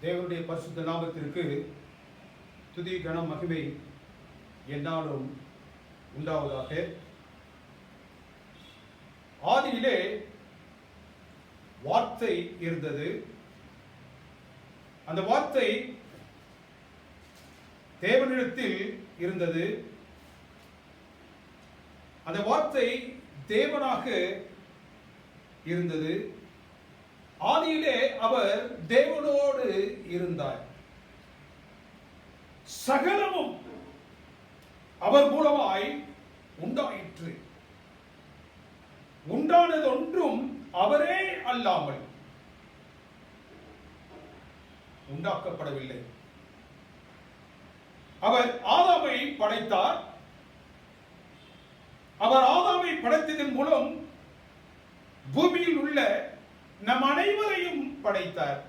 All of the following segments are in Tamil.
தேவனுடைய பரிசுத்த நாமத்திற்கு துதி கனம் மகிமை என்னாலும் உண்டாவதாக. ஆதியிலே வார்த்தை இருந்தது. அந்த வார்த்தை தேவனிடத்தில் இருந்தது. அந்த வார்த்தை தேவனாக இருந்தது. ஆதியிலே அவர் தேவனோடு இருந்தார். சகலமும் அவர் மூலமாய் உண்டாயிற்று. உண்டானது ஒன்றும் அவரே அல்லாமல் உண்டாக்கப்படவில்லை. அவர் ஆதாமை படைத்தார். அவர் ஆதாமை படைத்ததன் மூலம் பூமியில் உள்ள நம் அனைவரையும் படைத்தார்.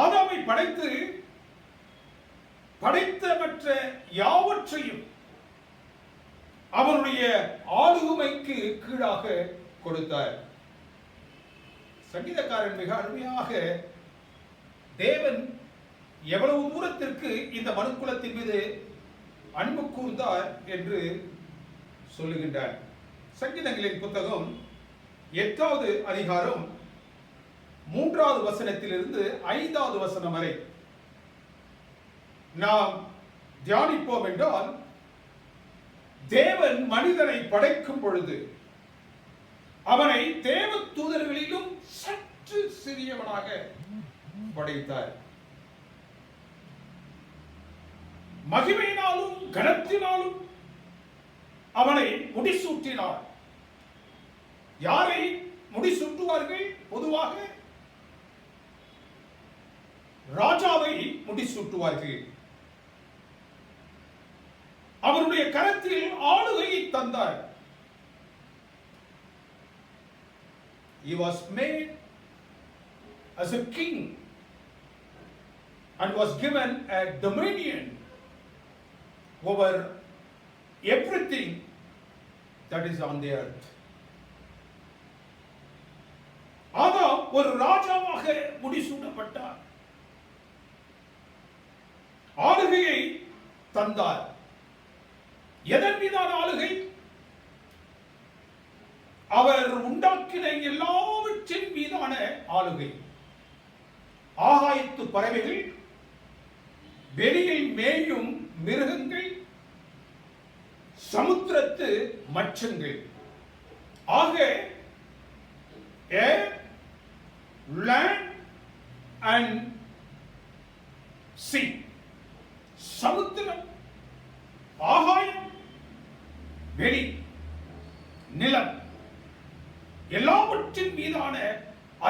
ஆதாமை படைத்து படைத்த மற்ற யாவற்றையும் அவருடைய ஆளுமைக்கு கீழாக கொடுத்தார். சங்கீதக்காரன் மிக அருமையாக தேவன் எவ்வளவு தூரத்திற்கு இந்த மனுக்குலத்தின் மீது அன்பு கூர்ந்தார் என்று சொல்லுகின்றார். சங்கீதங்களின் புத்தகம் 8வது அதிகாரம் 3வது வசனத்திலிருந்து 5வது வசனம் வரை நாம் தியானிப்போம் என்றால், தேவன் மனிதனை படைக்கும் பொழுது அவனை தேவ தூதர்களிலும் சற்று சிறியவனாக படைத்தார். மகிமையினாலும் கனத்தினாலும் அவனை முடிசூட்டினார். யாரை முடிசூட்டுவார்கள்? பொதுவாக ராஜாவை முடிசூட்டுவார்கள். அவருடைய கரத்தில் ஆளுகையை தந்தார். He was made as a king and was given a dominion over everything that is on the earth. ஆதாம் ஒரு ராஜாவாக முடிசூட்டப்பட்டார். ஆளுகையை தந்தார். எதன் மீதான ஆளுகை? அவர் உண்டாக்கின எல்லாவற்றின் மீதான ஆளுகை. ஆகாயத்து பறவைகள், வெளியில் மேயும் மிருகங்கள், சமுத்திரத்து மச்சங்கள், ஆக air, land and sea. சமுத்திரம், ஆகாயம், வெளி, நிலம், எல்லாவற்றின் மீதான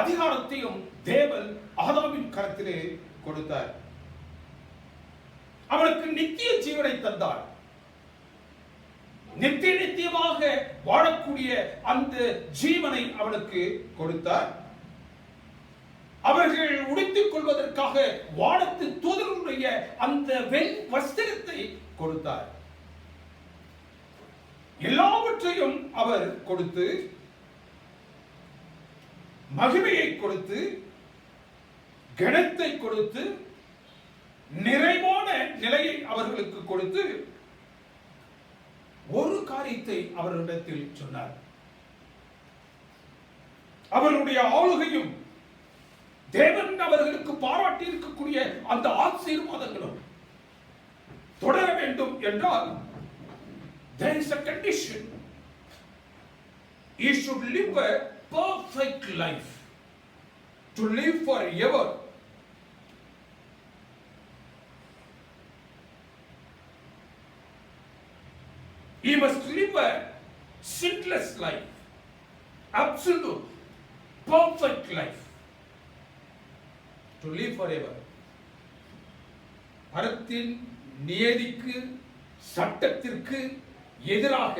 அதிகாரத்தையும் தேவன் ஆதாமின் கரத்திலே கொடுத்தார். அவனுக்கு நித்திய ஜீவனை தந்தார். நித்தியமாக வாழக்கூடிய அந்த ஜீவனை அவனுக்கு கொடுத்தார். அவர்கள் உடுத்திக் கொள்வதற்காக வானத்து தூதர்களுடைய அந்த வெண் வஸ்திரத்தை கொடுத்தார். எல்லாவற்றையும் அவர் கொடுத்து, மகிமையை கொடுத்து, கனத்தை கொடுத்து, நிறைவான நிலையை அவர்களுக்கு கொடுத்து, ஒரு காரியத்தை அவர்களிடத்தில் சொன்னார். அவர்களுடைய ஆளுகையும் தேவன் அவர்களுக்கு பாராட்டி இருக்கக்கூடிய அந்த ஆசீர்வாதங்களும் தொடர வேண்டும் என்றால், there is a condition. He should live a perfect life, to live forever. He must live a sinless life, absolute, perfect life, to live forever. அறத்தின் நியதிக்கு, சட்டத்திற்கு எதிராக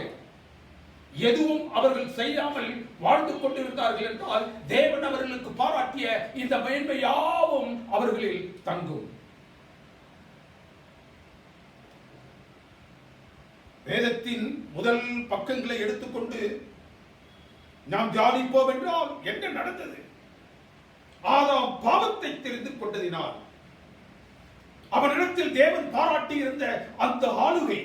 எதுவும் அவர்கள் செய்யாமல் வாழ்ந்து கொண்டிருந்தார்கள் என்றால், தேவன் அவர்களுக்கு பாராட்டிய இந்த மேன்மை யாவும் அவர்களில் தங்கும். வேதத்தின் முதல் பக்கங்களை எடுத்துக்கொண்டு நாம் தியானிப்போம் என்றால் என்ன நடந்தது? ஆதாம் பாவத்தை தெரிந்து கொண்டதினால் அவனிடத்தில் தேவன் பாராட்டி இருந்த அந்த ஆளுகை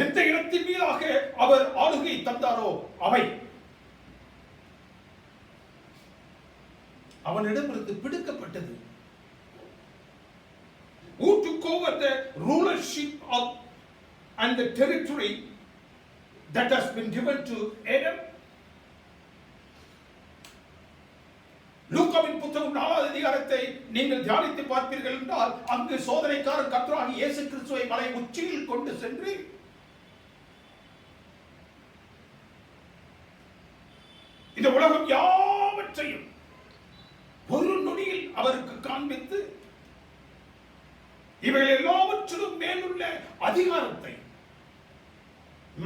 எந்த இடத்தின் மீதாக அவர் ஆளுகை தந்தாரோ அவை அவனிடமிருந்து பிடுக்கப்பட்டது. Who took over the rulership of and the territory that has been given to Adam? லூக்காவின் புத்தகம் 4வது அதிகாரத்தை நீங்கள் தியானித்து பார்ப்பீர்கள் என்றால் அங்கு சோதனைக்காரன் கர்த்தராகிய இயேசு கிறிஸ்துவை மலை உச்சியில் கொண்டு சென்று இந்த உலகம் யாவற்றையும் ஒரு நொடியில் அவருக்கு காண்பித்து இவைகள் எல்லாவற்றிலும் மேலுள்ள அதிகாரத்தை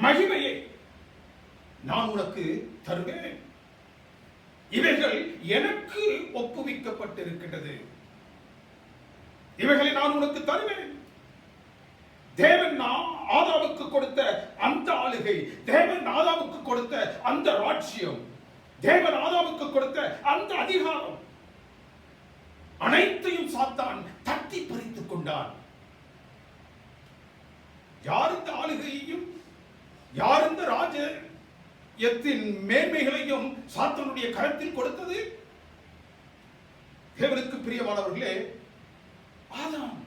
மகிமையை நான் உனக்கு தருவேன், இவைகள் எனக்கு ஒப்புவிக்கப்பட்டிருக்கிறது, இவைகளை நான் உனக்கு தருவேன். தேவன் ஆதாமுக்கு கொடுத்த அந்த ஆளுகை, தேவன் ஆதாமுக்கு கொடுத்த அந்த ராஜ்யம், தேவன் ஆதாமுக்கு கொடுத்த அந்த அதிகாரம் அனைத்தையும் சாத்தான் தட்டி பறித்துக் கொண்டான். யார் இந்த ஆளுகையையும் யார் இந்த ராஜ்யத்தின் மேன்மைகளையும் சாத்தானுடைய கரத்தில் கொடுத்தது? தேவனுக்கு பிரியமானவர்களே, ஆதாம்.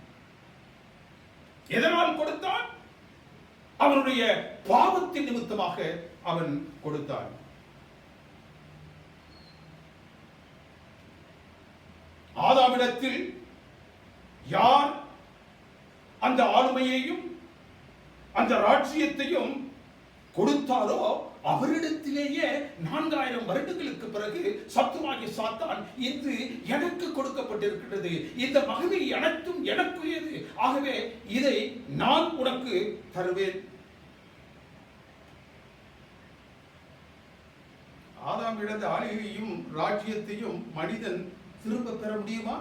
எதனால் கொடுத்தான்? அவனுடைய பாவத்தின் நிமித்தமாக அவன் கொடுத்தான். ஆதாமிடத்தில் யார் அந்த ஆளுமையையும் அந்த ராஜ்யத்தையும் கொடுத்தாரோ அவரிடத்திலேயே 4000 வருடங்களுக்கு பிறகு சத்துருவாகிய சாத்தான் இது எனக்கு கொடுக்கப்பட்டிருக்கிறது, இந்த மகிமை அனைத்தும் எனக்குரியது, ஆகவே இதை நான் உனக்கு தருவேன். ஆதாம் இழந்த ஆளுகையையும் ராஜ்யத்தையும் மனிதன் திரும்ப பெற முடியுமா?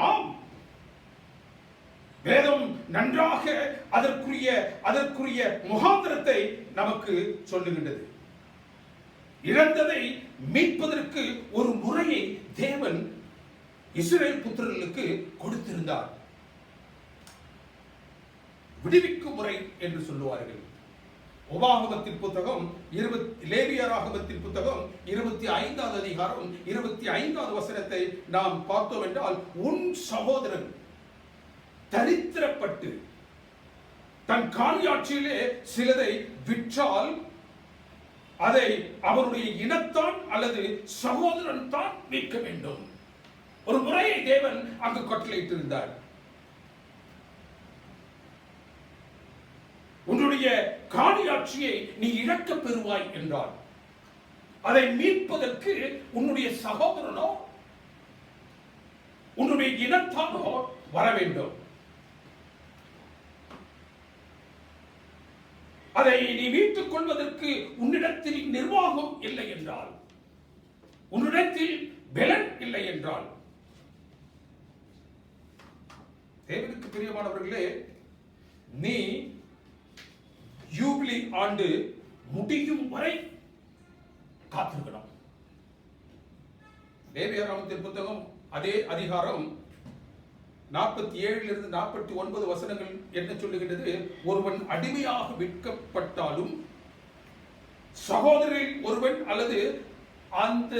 ஆம். வேதம் நன்றாக அதற்குரிய முகாந்திரத்தை நமக்கு சொல்லுகின்றது. இழந்ததை மீட்பதற்கு ஒரு முறையை தேவன் இஸ்ரவேல் புத்திரர்களுக்கு கொடுத்திருந்தார். விடுவிக்கும் முறை என்று சொல்லுவார்கள். உபாகமத்தின் புத்தகம் லேவியராகமத்தின் புத்தகம் 25வது அதிகாரம் 25வது வசனத்தை நாம் பார்த்தோம் என்றால், உன் சகோதரன் தரித்திரப்பட்டு தன் காணியாட்சியிலே சிலதை விற்றால் அதை அவருடைய இனத்தான் அல்லது சகோதரன் தான் மீட்க வேண்டும். ஒரு முறையை தேவன் அங்கு கட்டளையிட்டிருந்தார். உன்னுடைய காணியாட்சியை நீ இழக்க பெறுவாய் என்றார். அதை மீட்பதற்கு உன்னுடைய சகோதரனோ உன்னுடைய இனத்தானோ வர வேண்டும். அதை நீ மீட்டுக் கொள்வதற்கு உன்னிடத்தில் நிர்வாகம் இல்லை என்றால், உன்னிடத்தில் பலன் இல்லை என்றால், தேவனுக்கு பிரியமானவர்களே, நீ யூபிலி ஆண்டு முடியும் வரை காத்திருக்கணும். லேவியராகமத்தின் புத்தகம் அதே அதிகாரம் 47 49 வசனங்கள் என்ன சொல்லுகின்றது? ஒருவன் அடிமையாக விற்கப்பட்டாலும் சகோதரில் ஒருவன் அல்லது அந்த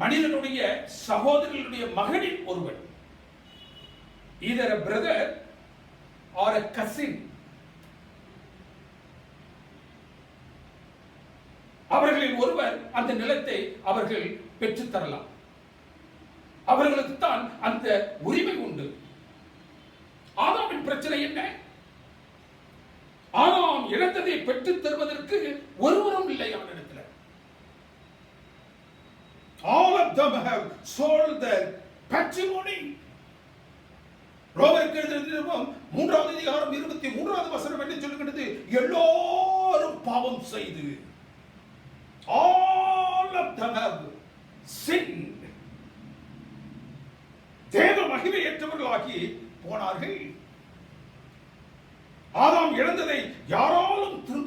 மனிதனுடைய சகோதரனுடைய மகனின் ஒருவன், either a brother or a cousin, அவர்களில் ஒருவர் அந்த நிலத்தை அவர்கள் பெற்றுத் தரலாம். அவர்களுக்கு தான் அந்த உரிமை உண்டு. ஆதாமின் பிரச்சனை என்ன? ஆதாம் இழந்ததை பெற்றுத் தருவதற்கு ஒருவரும் இல்லை அவனிடத்தில். All of them have sold their patrimony. ரோமருக்கு எழுதின நிருபம் 3வது அதிகாரம் 23வது வசனம் என்ன சொல்லுகிறது? எல்லோரும் பாவம் செய்து, all of them have sinned, தேவ மகிமையற்றவர்களாகி போனார்கள். ஆதாம் இழந்ததை யாராலும் திரும்ப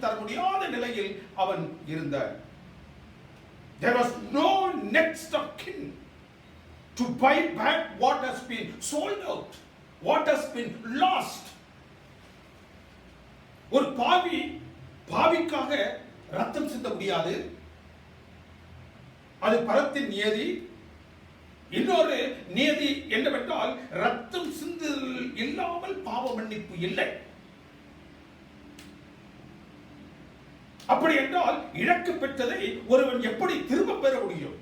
தர முடியாத நிலையில் அவன் இருந்தான். There was no next of kin to buy back what has been sold out, what has been lost. ஒரு பாவிக்காக ரத்தம் சிந்த முடியாது, அது பரத்தின் நியதி. இன்னொரு நியதி என்னவென்றால் ரத்தம் சிந்துதல் இல்லாமல் பாவ மன்னிப்பு இல்லை. அப்படி என்றால் இழக்க பெற்றதை ஒருவன் எப்படி திரும்ப பெற முடியும்?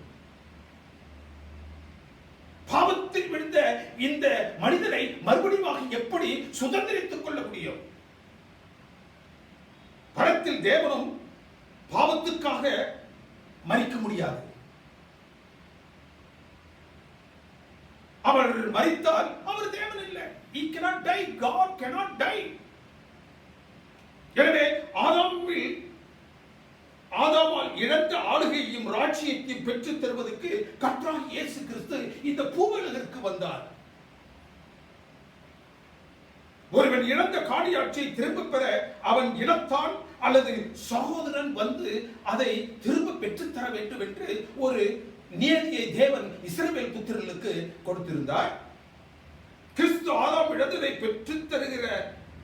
பாவத்தில் விழுந்த இந்த மனிதனை மறுபடியும் எப்படி சுதந்திரித்துக் கொள்ள முடியும்? பரத்தில் தேவனும் பாவத்துக்காக மரிக்க முடியாது. அவர் மரித்தால் அவர் தேவன் இல்லை. He cannot die. God cannot die. எனவே ஆதாமால் இழந்த ஆளுகையையும் ராஜ்யத்தையும் பெற்றுத் தருவதற்கு கர்த்தராகிய இயேசு கிறிஸ்து இந்த பூவுலகிற்கு வந்தார். ஒருவன் இழந்த காணியாட்சியை திரும்ப பெற அவன் இனத்தான் அல்லது சகோதரன் வந்து அதை திரும்ப பெற்றுத் தர வேண்டும் என்று ஒரு நியதியை தேவன் இஸ்ரவேல் புத்திரர்களுக்கு கொடுத்திருந்தார். கிறிஸ்து ஆதாம் இழந்ததை பெற்றுத்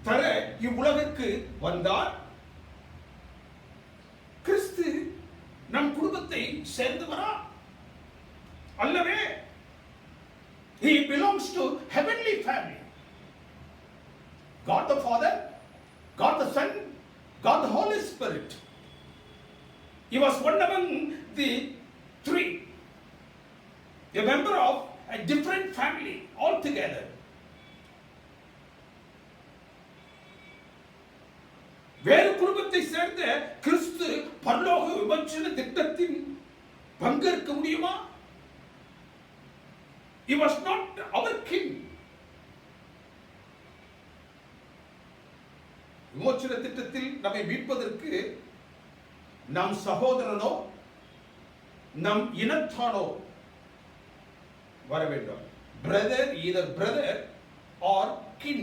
தர இவ்வுலகிற்கு வந்தார். கிறிஸ்து நம் குடும்பத்தை சேர்ந்தவரா? அல்லவே. He belongs to heavenly family. God the Father, God the Son, God the Holy Spirit. He was one among the three, a member of a different family altogether. வேறு குடும்பத்தை சேர்ந்த கிறிஸ்து பரலோக விமோசன திட்டத்தின் பங்கேற்க முடியுமா? He was not our king. விமோசன திட்டத்தில் நம்மை மீட்பதற்கு நம் சகோதரனோ நம் இனத்தானோ வர வேண்டும். Brother, either brother or kin.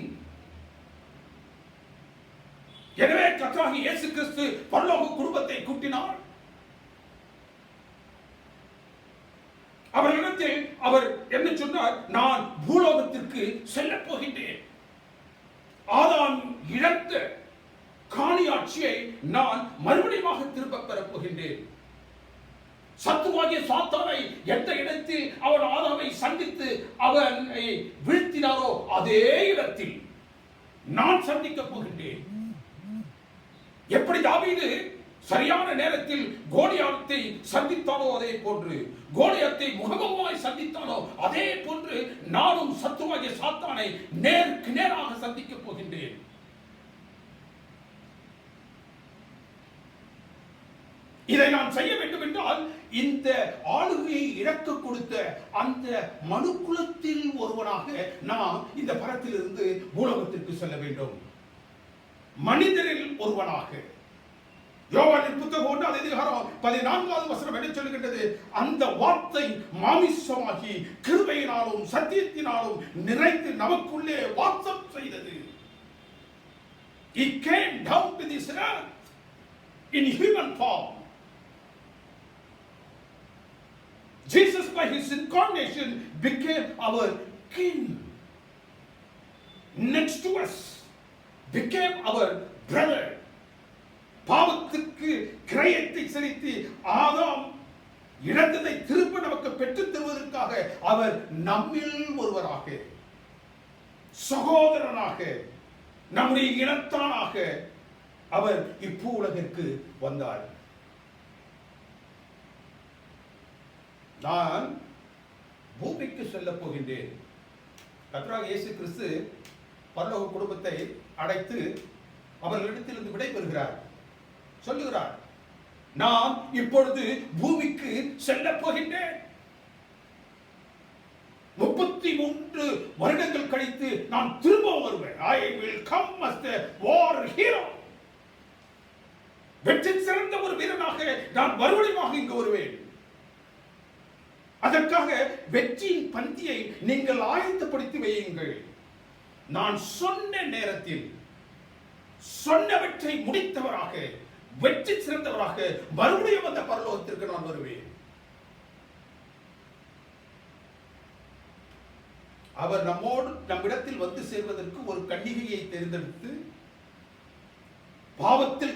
எனவே கர்த்தராகிய இயேசு கிறிஸ்து பரலோக குடும்பத்தை கூட்டினார். அவர்களிடத்தில் அவர் என்ன சொன்னார்? நான் பூலோகத்திற்கு செல்ல போகின்றேன். ஆதாம் இழந்த காணியாட்சியை நான் மறுபடியும் திரும்ப பெறப் போகின்றேன். சத்துருவாகிய சாத்தானை எந்த இடத்தில் அவன் ஆதாமை சந்தித்து அவனை வீழ்த்தினாரோ அதே இடத்தில் நான் சந்திக்கப் போகின்றேன். எப்படி தாவீது சரியான நேரத்தில் கோலியாத்தை சந்தித்தானோ அதே போன்று, கோலியாத்தை முகமுகமாய் சந்தித்தானோ அதே போன்று நானும் சத்துருவாகிய சாத்தானை நேருக்கு நேராக சந்திக்கப் போகின்றேன். இதை நான் செய்ய வேண்டும் என்றால் இந்த ஆளுகையை இழக்க கொடுத்த அந்த மனுக்குலத்தில் ஒருவனாக நாம் இந்த பரத்திலிருந்து பூலோகத்திற்கு செல்ல வேண்டும். மனிதரில் ஒருவனாக. யோவானின் புத்தகம் 1 அதிகாரம் 14வது வசனம் என்ன சொல்கின்றது? அந்த வார்த்தை மாமிசமாகி கிருபையினாலும் சத்தியத்தினாலும் நிறைந்து நமக்குள்ளே வாசம் செய்தது. He came down to this earth in human form. Jesus by his incarnation became our king. Next to us became our brother. பாவத்துக்கு கிரயத்தை செலுத்தி ஆதாம் இழந்ததை திரும்ப நமக்கு பெற்றுத் தருவதற்காக அவர் நம்மில் ஒருவராக, சகோதரனாக, நம்முடைய இனத்தானாக அவர் இப்பூ உலகிற்கு வந்தார். நான் பூமிக்கு செல்ல போகின்றேன். கர்த்தராகிய இயேசு கிறிஸ்து பரலோக குடும்பத்தை அடைத்து அவர்களிடத்திலிருந்து விடைபெறுகிறார். சொல்லுகிறார், நான் இப்பொழுது பூமிக்கு செல்ல போகின்றேன். 33 வருடங்கள் கழித்து நான் திரும்ப வருவேன். I will come as the war hero. வெற்றி சிறந்த ஒரு வீரனாக நான் மறுபடியும் இங்கு வருவேன். அதற்காக வெற்றியின் பந்தியை நீங்கள் ஆயத்தப்படுத்தி வையுங்கள். நான் சொன்ன நேரத்தில் சொன்னவற்றை முடித்தவராக வெற்றி சிறந்தவராக மறுபடியும் அந்த பரலோகத்திற்கு நான் வருவேன். அவர் நம்மிடத்தில் வந்து சேர்வதற்கு ஒரு கன்னிகையை தேர்ந்தெடுத்து பாவத்தில்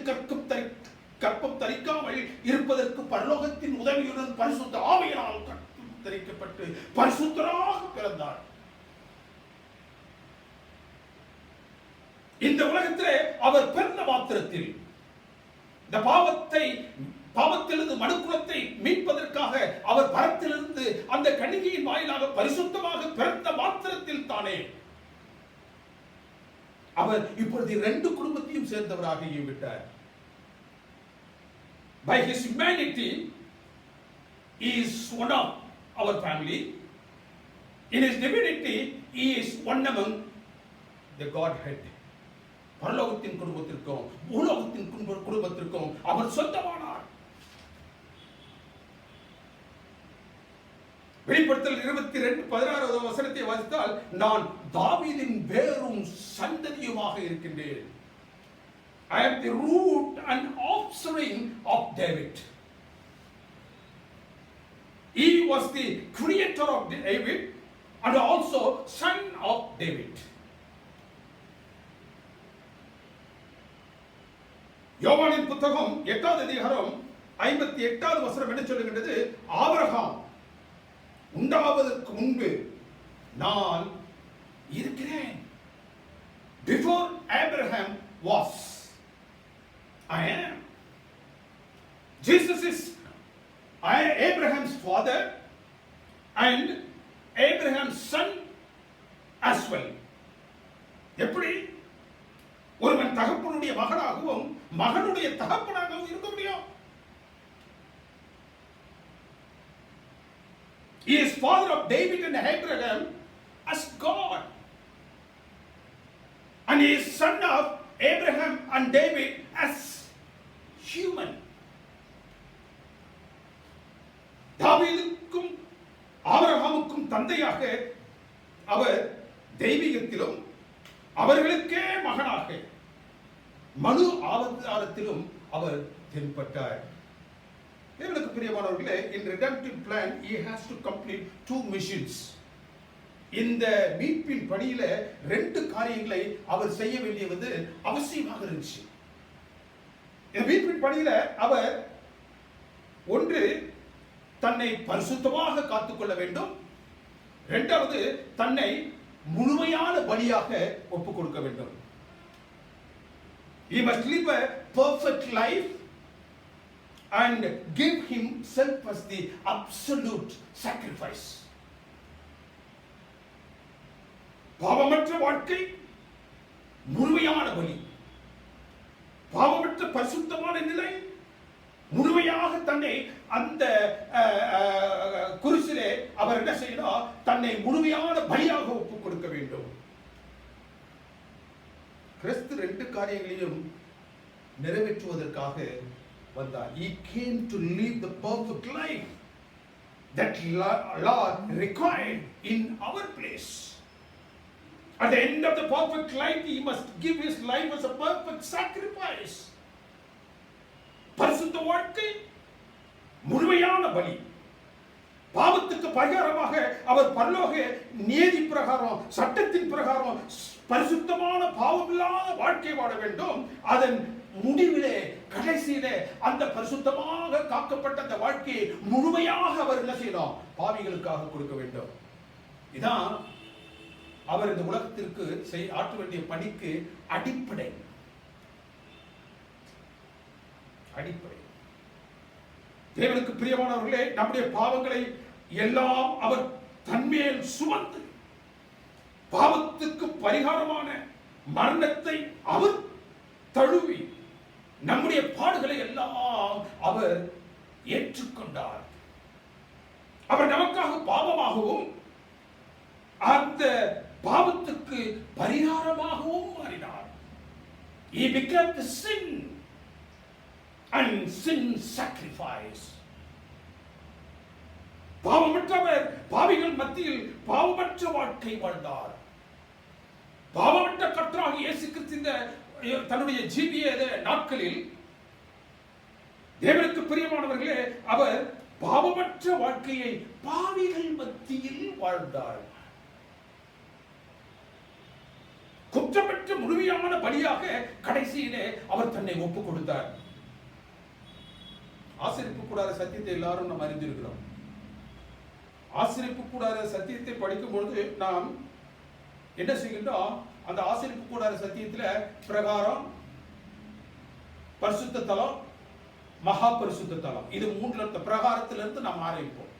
கற்பம் தரிக்காமல் இருப்பதற்கு பரலோகத்தின் உதவியுடன் பரிசுத்த ஆவியினால் கற்பம் தரிக்கப்பட்டு பரிசுத்தராக பிறந்தார். இந்த உலகத்திலே அவர் பிறந்த மாத்திரத்தில் இந்த பாவத்திலிருந்து மனுக்குலத்தை மீட்பதற்காக அவர் பரத்திலிருந்து அந்த கன்னிகையின் வாயிலாக பரிசுத்தமாக பிறந்த மாத்திரத்தில் தானே அவர் இப்பொழுது 2 குடும்பத்தையும் சேர்ந்தவராக விட்டார். By his humanity, he is one of our family. In his divinity, he is one among the Godhead. பரலோகத்தின் குடும்பத்திற்கும் பூலோகத்தின் குடும்பத்திற்கும் அவர் சொந்தமானார். வெளிப்படுத்தல் 22:16 வசனத்தை வாசித்தால், நான் தாவீதின் வேரும் சந்ததியுமாக இருக்கின்றேன். I am the root and offspring of David. He was the creator of David and also son of David. யோவானின் புத்தகம் 8வது அதிகாரம் 58வது வசனம் என்ன சொல்லுகின்றது? ஆபிரகாம் உண்டாவதற்கு முன்பு நான் இருக்கிறேன். Before Abraham was, I am. Jesus is Abraham's father and Abraham's son as well. எப்படி ஒருவன் தகப்பனுடைய மகனாகவும் மகனுடைய தகப்பனாகவும் இருக்க முடியும்? He is father of David and Abraham as God, and he is son of Abraham and David as human. தாவீதுக்கும் ஆபிரகாமுக்கும் தந்தையாக அவர் தெய்வீகத்திலும் அவர்களுக்கே மகனாக மனு அவதாரத்திலும் அவர் தென்பட்டார். தேவனுக்கு பிரியமானவர்களே, in redemptive plan he has to complete 2 missions. இந்த மீட்பின் பணியில 2 காரியங்களை அவர் செய்ய வேண்டியது அவசியமாக இருந்துச்சு. இந்த மீட்பின் பணியில அவர் ஒன்று தன்னை பரிசுத்தமாக காத்துக்கொள்ள வேண்டும், 2வது தன்னை முழுமையான பலியாக ஒப்புக் கொடுக்க வேண்டும். He must live a perfect life and give himself as the absolute sacrifice. பாவமற்ற வாழ்க்கை, முழுமையான பலி. பாவமற்ற பரிசுத்தமான நிலை, முழுமையாக தன்னை அந்த குருசிலே அவர் என்ன செய்யணும்? தன்னை முழுமையான பலியாக ஒப்புக் கொடுக்க வேண்டும். கிறிஸ்து 2 காரியங்களையும் நிறைவேற்றுவதற்காக வந்தார். He came to live the perfect life that Lord required in our place. At the end of the perfect life, he must give his life as a perfect sacrifice. பரிசுத்த வாழ்க்கை, முழுமையான பலி. பாவத்துக்கு பரிகாரமாக அவர் பரலோக நீதி பிரகாரம், சட்டத்தின் பிரகாரம் பரிசுத்தமான பாவமில்லாத வாழ்க்கை வாழ வேண்டும். அதன் முடிவிலே, கடைசியிலே அந்த பரிசுத்தமாக காக்கப்பட்ட அந்த வாழ்க்கையை முழுமையாக அவர் என்ன செய்யணும்? பாவிகளுக்காக கொடுக்க வேண்டும். இதான் அவர் இந்த உலகத்திற்கு ஆற்ற வேண்டிய பணிக்கு அடிப்படை. தேவனுக்கு பிரியமானவர்களே, நம்முடைய பாவங்களை எல்லாம் அவர் தன்மேல் சுமந்து பாவத்துக்கு பரிகாரமான மரணத்தை அவர் தழுவி நம்முடைய பாடுகளை எல்லாம் அவர் ஏற்றுக்கொண்டார். அவர் நமக்காக பாவமாகவும் அந்த பாவத்துக்கு பரிகாரமாகவும் மாறினார். He became the sin and sin sacrifice. பாவமற்றவர் பாவிகள் மத்தியில் பாவமற்ற வாழ்க்கை வாழ்ந்தார். பாவமற்ற கர்த்தராகிய இயேசு கிறிஸ்து தன்னுடைய ஜீவிய நாட்களில் தேவனுக்கு பிரியமானவர்களே, அவர் பாவமற்ற வாழ்க்கையை பாவிகள் மத்தியில் வாழ்ந்தார். குற்றமற்ற முழுமையான பலியாக கடைசியிலே அவர் தன்னை ஒப்புக் கொடுத்தார். ஆசரிப்பு கூடாத சத்தியத்தை எல்லாரும் நாம் அறிந்திருக்கிறோம். ஆசரிப்பு கூடாத சத்தியத்தை படிக்கும் பொழுது நாம் என்ன செய்கின்றோம்? அந்த ஆசரிப்பு கூடாத சத்தியத்தில் பிரகாரம், பரிசுத்த தலம், மகா பரிசுத்த தலம், இது மூன்று பிரகாரத்திலிருந்து நாம் ஆரம்பிப்போம்.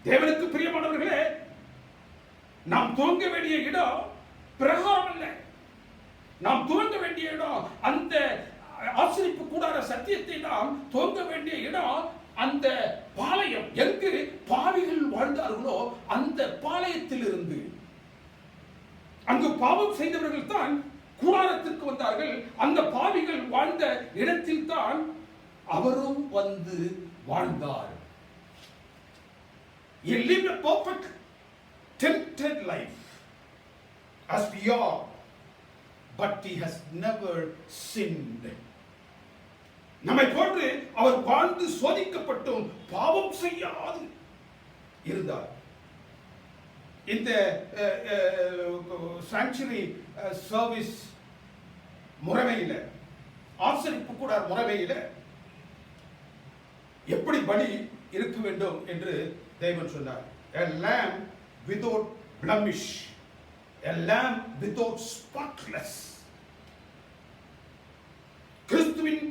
தேவனுக்கு பிரியமானவர்களே, நாம் துவங்க வேண்டிய இடம் பிரகாரம் அல்ல. நாம் துவங்க வேண்டிய இடம் அந்த ஆசரிப்பு கூடாத சத்தியத்தை நாம் துவங்க வேண்டிய இடம் அந்த பாளையம். எங்கு பாவிகள் வாழ்ந்தார்களோ அந்த பாளையத்தில் இருந்து, அங்கு பாவம் செய்தவர்கள் தான் கூடாரத்திற்கு வந்தார்கள். அந்த பாவிகள் வாழ்ந்த இடத்தில் தான் அவரும் வந்து வாழ்ந்தார். He lived a perfect tempted life as we are, but he has never sinned. நம்மை போன்று அவர் வாழ்ந்து சோதிக்கப்பட்டும் பாவம் செய்யாது இருந்தார். இந்த சாங்சுரி சர்வீஸ் முறைமையில், ஆசரிப்பு கூடார முறைமையில் எப்படி பலி இருக்க வேண்டும் என்று தேவன் சொன்னார். A lamb without blemish, a lamb without spotless. கிறிஸ்துவின்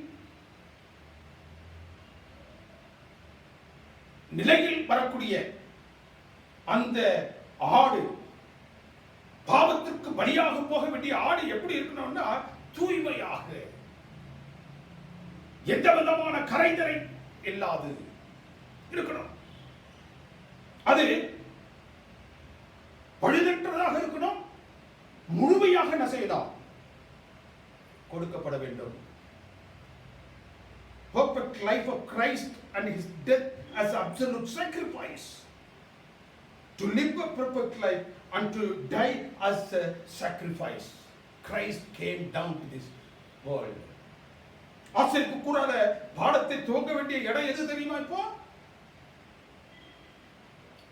நிலையில் வரக்கூடிய அந்த ஆடு, பாவத்திற்கு பலியாக போக வேண்டிய ஆடு எப்படி இருக்கணும்னா தூய்மையாக, எந்த விதமான கரைதரை இல்லாது இருக்கணும். அது பழுதற்றதாக இருக்கணும். முழுமையாக என்ன செய்யலாம்? கொடுக்கப்பட வேண்டும். Perfect life of Christ and his death as absolute sacrifice. To live a perfect life and to die as a sacrifice. Christ came down to this world. ஆசரிப்பு கூடாத பாடத்தை துவங்க வேண்டிய இடம் எது தெரியுமா? இப்போ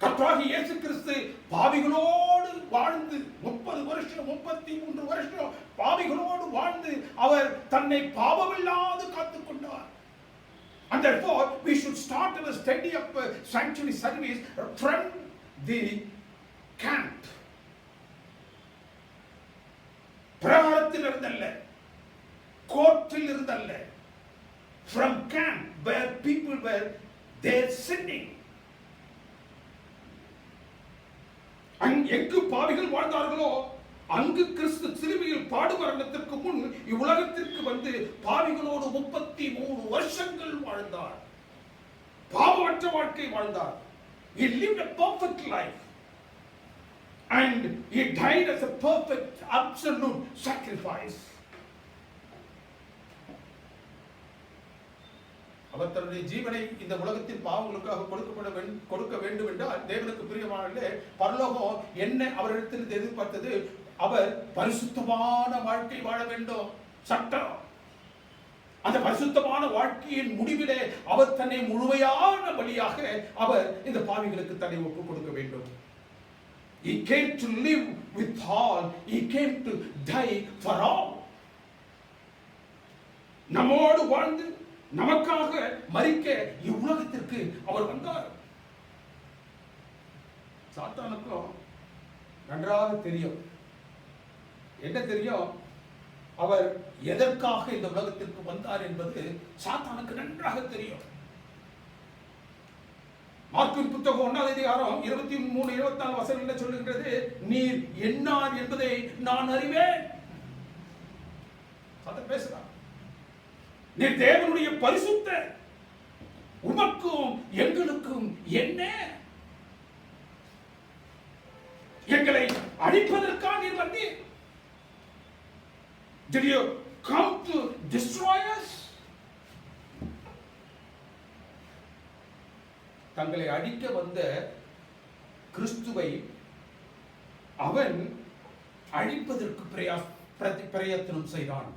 கர்த்தராகிய இயேசு கிறிஸ்து பாவிகளோடு வாழ்ந்து 30 வருஷம் 33 வருஷம் பாவிகளோடு வாழ்ந்து அவர் தன்னை பாவமில்லாது காத்துக் கொண்டார். And therefore we should start our study of sanctuary service from the camp. பிரகாரத்தில் இருந்தல்ல, கோர்ட்டில் இருந்தல்ல, from camp where people were there sinning. எங்கு பாவிகள் வாழ்ந்தார்களோ அங்கு கிறிஸ்து சிலுவையில் பாடு மரணத்திற்கு முன் இவ்வுலகத்திற்கு வந்து பாவிகளோடு 33 வருஷங்கள் வாழ்ந்தார். பாவமற்ற வாழ்க்கை வாழ்ந்தார். He lived a perfect life and he died as a perfect absolute sacrifice. அவர் தன்னுடைய ஜீவனை இந்த உலகத்தின் பாவங்களுக்காக கொடுக்க வேண்டும் என்றால் தேவனுக்கு பிரியமானவர்களே, பரலோகம் என்ன அவரிடத்தில் எதிர்பார்த்தது? அவர் பரிசுத்தமான வாழ்க்கை வாழ வேண்டும். சட்டம். அந்த பரிசுத்தமான வாழ்க்கையின் முடிவிலே அவர் தன்னை முழுமையான பலியாக அவர் இந்த பாவிகளுக்கு தன்னை ஒப்புக் கொடுக்க வேண்டும். He came to live with all. He came to die for all. நம்மோடு வாழ்ந்து நமக்காக மரிக்க இவ்வுலகத்திற்கு அவர் வந்தார். சாத்தானுக்கும் நன்றாக தெரியும். என்ன தெரியும்? அவர் எதற்காக இந்த உலகத்திற்கு வந்தார் என்பது சாத்தானுக்கு நன்றாக தெரியும். மார்க்கின் புத்தகம் 1ஆம் அதிகாரம் 23-24 வசனங்களில் சொல்லுகிறது, நீர் என்னார் என்பதை நான் அறிவேன். சாத்தான் பேசுறார். நீர் தேவனுடைய பரிசுத்த, உமக்கும் எங்களுக்கும் என்ன? எங்களை அழிப்பதற்காக நீர் வந்தீர். Did you come to destroy us? தங்களை அழிக்க வந்த கிறிஸ்துவை அவன் அழிப்பதற்கு பிரயத்தனம் செய்தான்.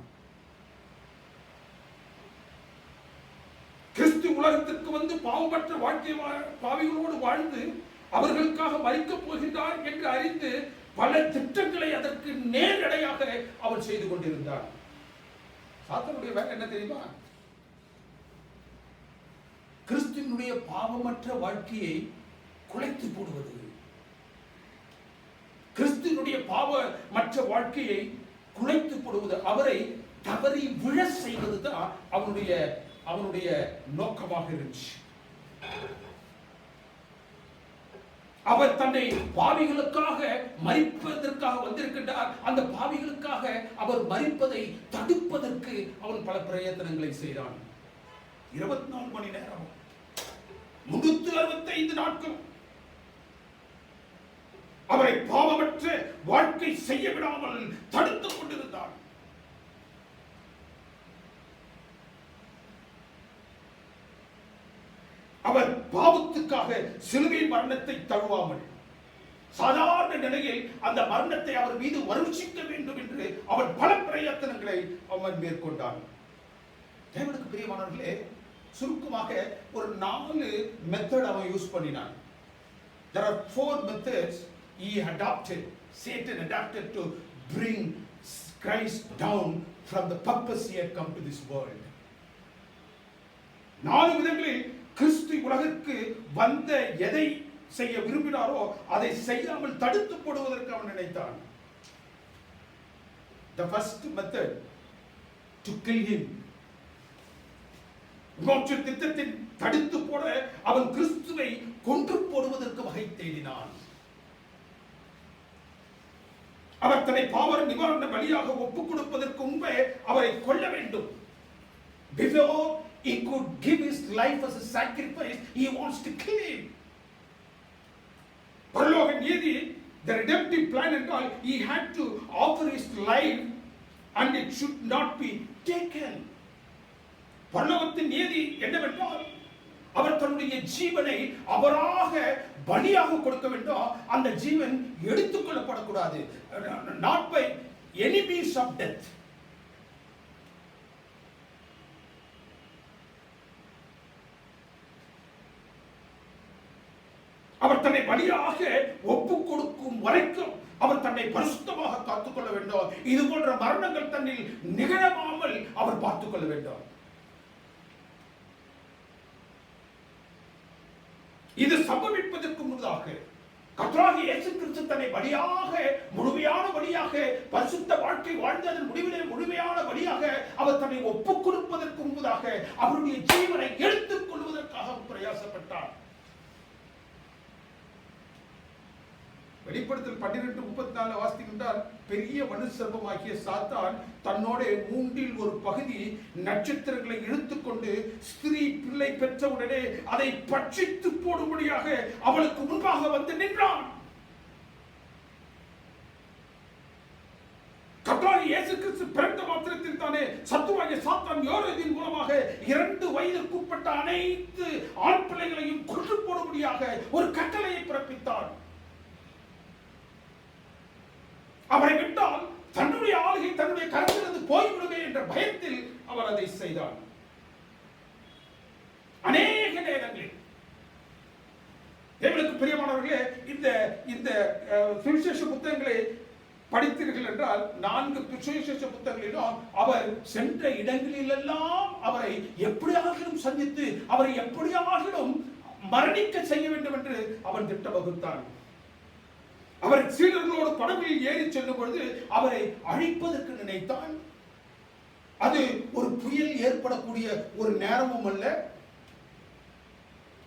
உலகத்திற்கு வந்து பாவமற்ற வாழ்க்கை பாவிகளோடு வாழ்ந்து அவர்களுக்காக மரிக்கப் போகின்றார் என்று அறிந்து பல திட்டங்களை அதற்கு நேரடியாக அவர் செய்து கொண்டிருந்தார். சாத்தானுடைய வேலை என்ன தெரியுமா? கிறிஸ்துவினுடைய பாவமற்ற வாழ்க்கையை குலைத்து போடுவது, கிறிஸ்துவினுடைய பாவமற்ற வாழ்க்கையை குலைத்து போடுவது, அவரை தவறி விழ செய்வதுதான் அவனுடைய நோக்கமாக இருந்துச்சு. அவர் தன்னை பாவிகளுக்காக மரிப்பதற்காக வந்திருக்கின்றார். அந்த பாவிகளுக்காக அவர் மரிப்பதை தடுப்பதற்கு அவன் பல பிரயத்தனங்களை செய்தான். 24 மணி நேரம் 365 நாட்கள் அவரை பாவமற்ற வாழ்க்கை செய்ய விடாமல் தடுத்துக் கொண்டிருந்தார். அவர் பாவத்துக்காக சிலுவை மரணத்தை தழுவாமல் சாதாரண நிலையில் அந்த மரணத்தை அவர் மீது வருஷிக்க வேண்டும் என்று அவன் பல பிரயத்தனங்களை அவன் மேற்கொண்டான். தேவனுக்கு பிரியமானவர்களே, சுருக்கமாக ஒரு 4 மெத்தட் அவன் யூஸ் பண்ணினான். There are 4 methods he adopted. Satan adopted to bring Christ down from the purpose he had come to this world. 4 விதங்களில் கிறிஸ்து உலகிற்கு வந்த எதை செய்ய விரும்பினாரோ அதை செய்யாமல் தடுத்து போடுவதற்கு அவன் நினைத்தான். The first method to kill him. மோட்ச திட்டத்தின் தடுத்து போட அவன் கிறிஸ்துவை கொன்று போடுவதற்கு வகை தேடினான். அவர் தன்னை பாவ நிவாரண பலியாக ஒப்புக் கொடுப்பதற்கு முன்பே அவரை கொல்ல வேண்டும். Before he could give his life as a sacrifice, he wants to kill him. பரலோக நீதி, the redemptive plan and all, he had to offer his life and it should not be taken. பரலோகத்தின் நீதி என்னவென்றால் அவர் தன்னுடைய ஜீவனை அவராக பலியாக கொடுக்க வேண்டும். அந்த ஜீவன் எடுத்துக் கொள்ளப்படக்கூடாது. not by any means of death. அவர் தன்னை பலியாக ஒப்புக் கொடுக்கும் வரைக்கும் அவர் தன்னை பரிசுத்தமாக காத்துக்கொள்ள வேண்டும். இது போன்ற மரணங்கள் தன்னில் நிகழாமல் அவர் பார்த்துக் கொள்ள வேண்டும். இது சம்பவிப்பதற்கு முன்னதாக கர்த்தராகிய இயேசு கிறிஸ்து தன்னை பலியாக, முழுமையான பலியாக, பரிசுத்த வாழ்க்கை வாழ்ந்ததன் முடிவிலே முழுமையான பலியாக அவர் தன்னை ஒப்புக் கொடுப்பதற்கு முன்பதாக அவருடைய ஜீவனை எடுத்துக் கொள்வதற்காக பிரயாசப்பட்டார். வெளிப்படுத்தல் 12:34 வாசிக்கின்றால், பெரிய மனுசர்பமாகிய சாத்தான் தன்னோட 3 ஒரு பகுதி நட்சத்திரங்களை இழுத்துக்கொண்டு ஸ்திரீ பிள்ளை பெற்றவுடனே அதை பட்சித்து போடும்படியாக அவளுக்கு முன்பாக வந்து நின்றான். கர்த்தராகிய இயேசு கிறிஸ்து பிறந்த மாத்திரத்தில் தானே சத்துருவாகிய சாத்தான் யோரேதின் மூலமாக 2 வயதிற்குட்பட்ட அனைத்து ஆண் பிள்ளைகளையும் கொன்று போடும்படியாக ஒரு கட்டளையை பிறப்பித்தான். அவரை விட்டால் தன்னுடைய ஆளுகை தன்னுடைய கரத்திலிருந்து போய்விடுமே என்ற பயத்தில் அவர் அதை செய்தார். அநேக நேரங்களில் தேவனுக்கு பிரியமானவர்களே, இந்த சுவிசேஷ புத்தகங்களை படித்தீர்கள் என்றால் 4 சுவிசேஷ புத்தகங்களிலும் அவர் சென்ற இடங்களிலெல்லாம் அவரை எப்படியாகிலும் சந்தித்து அவரை எப்படியாகிலும் மரணிக்க செய்ய வேண்டும் என்று அவன் திட்டம் வகுத்தான். அவர் சீடர்களோடு படகில் ஏறி செல்லும் பொழுது அவரை அழிப்பதற்கு நினைத்தான். அது ஒரு புயல் ஏற்படக்கூடிய ஒரு நேரமும் அல்ல.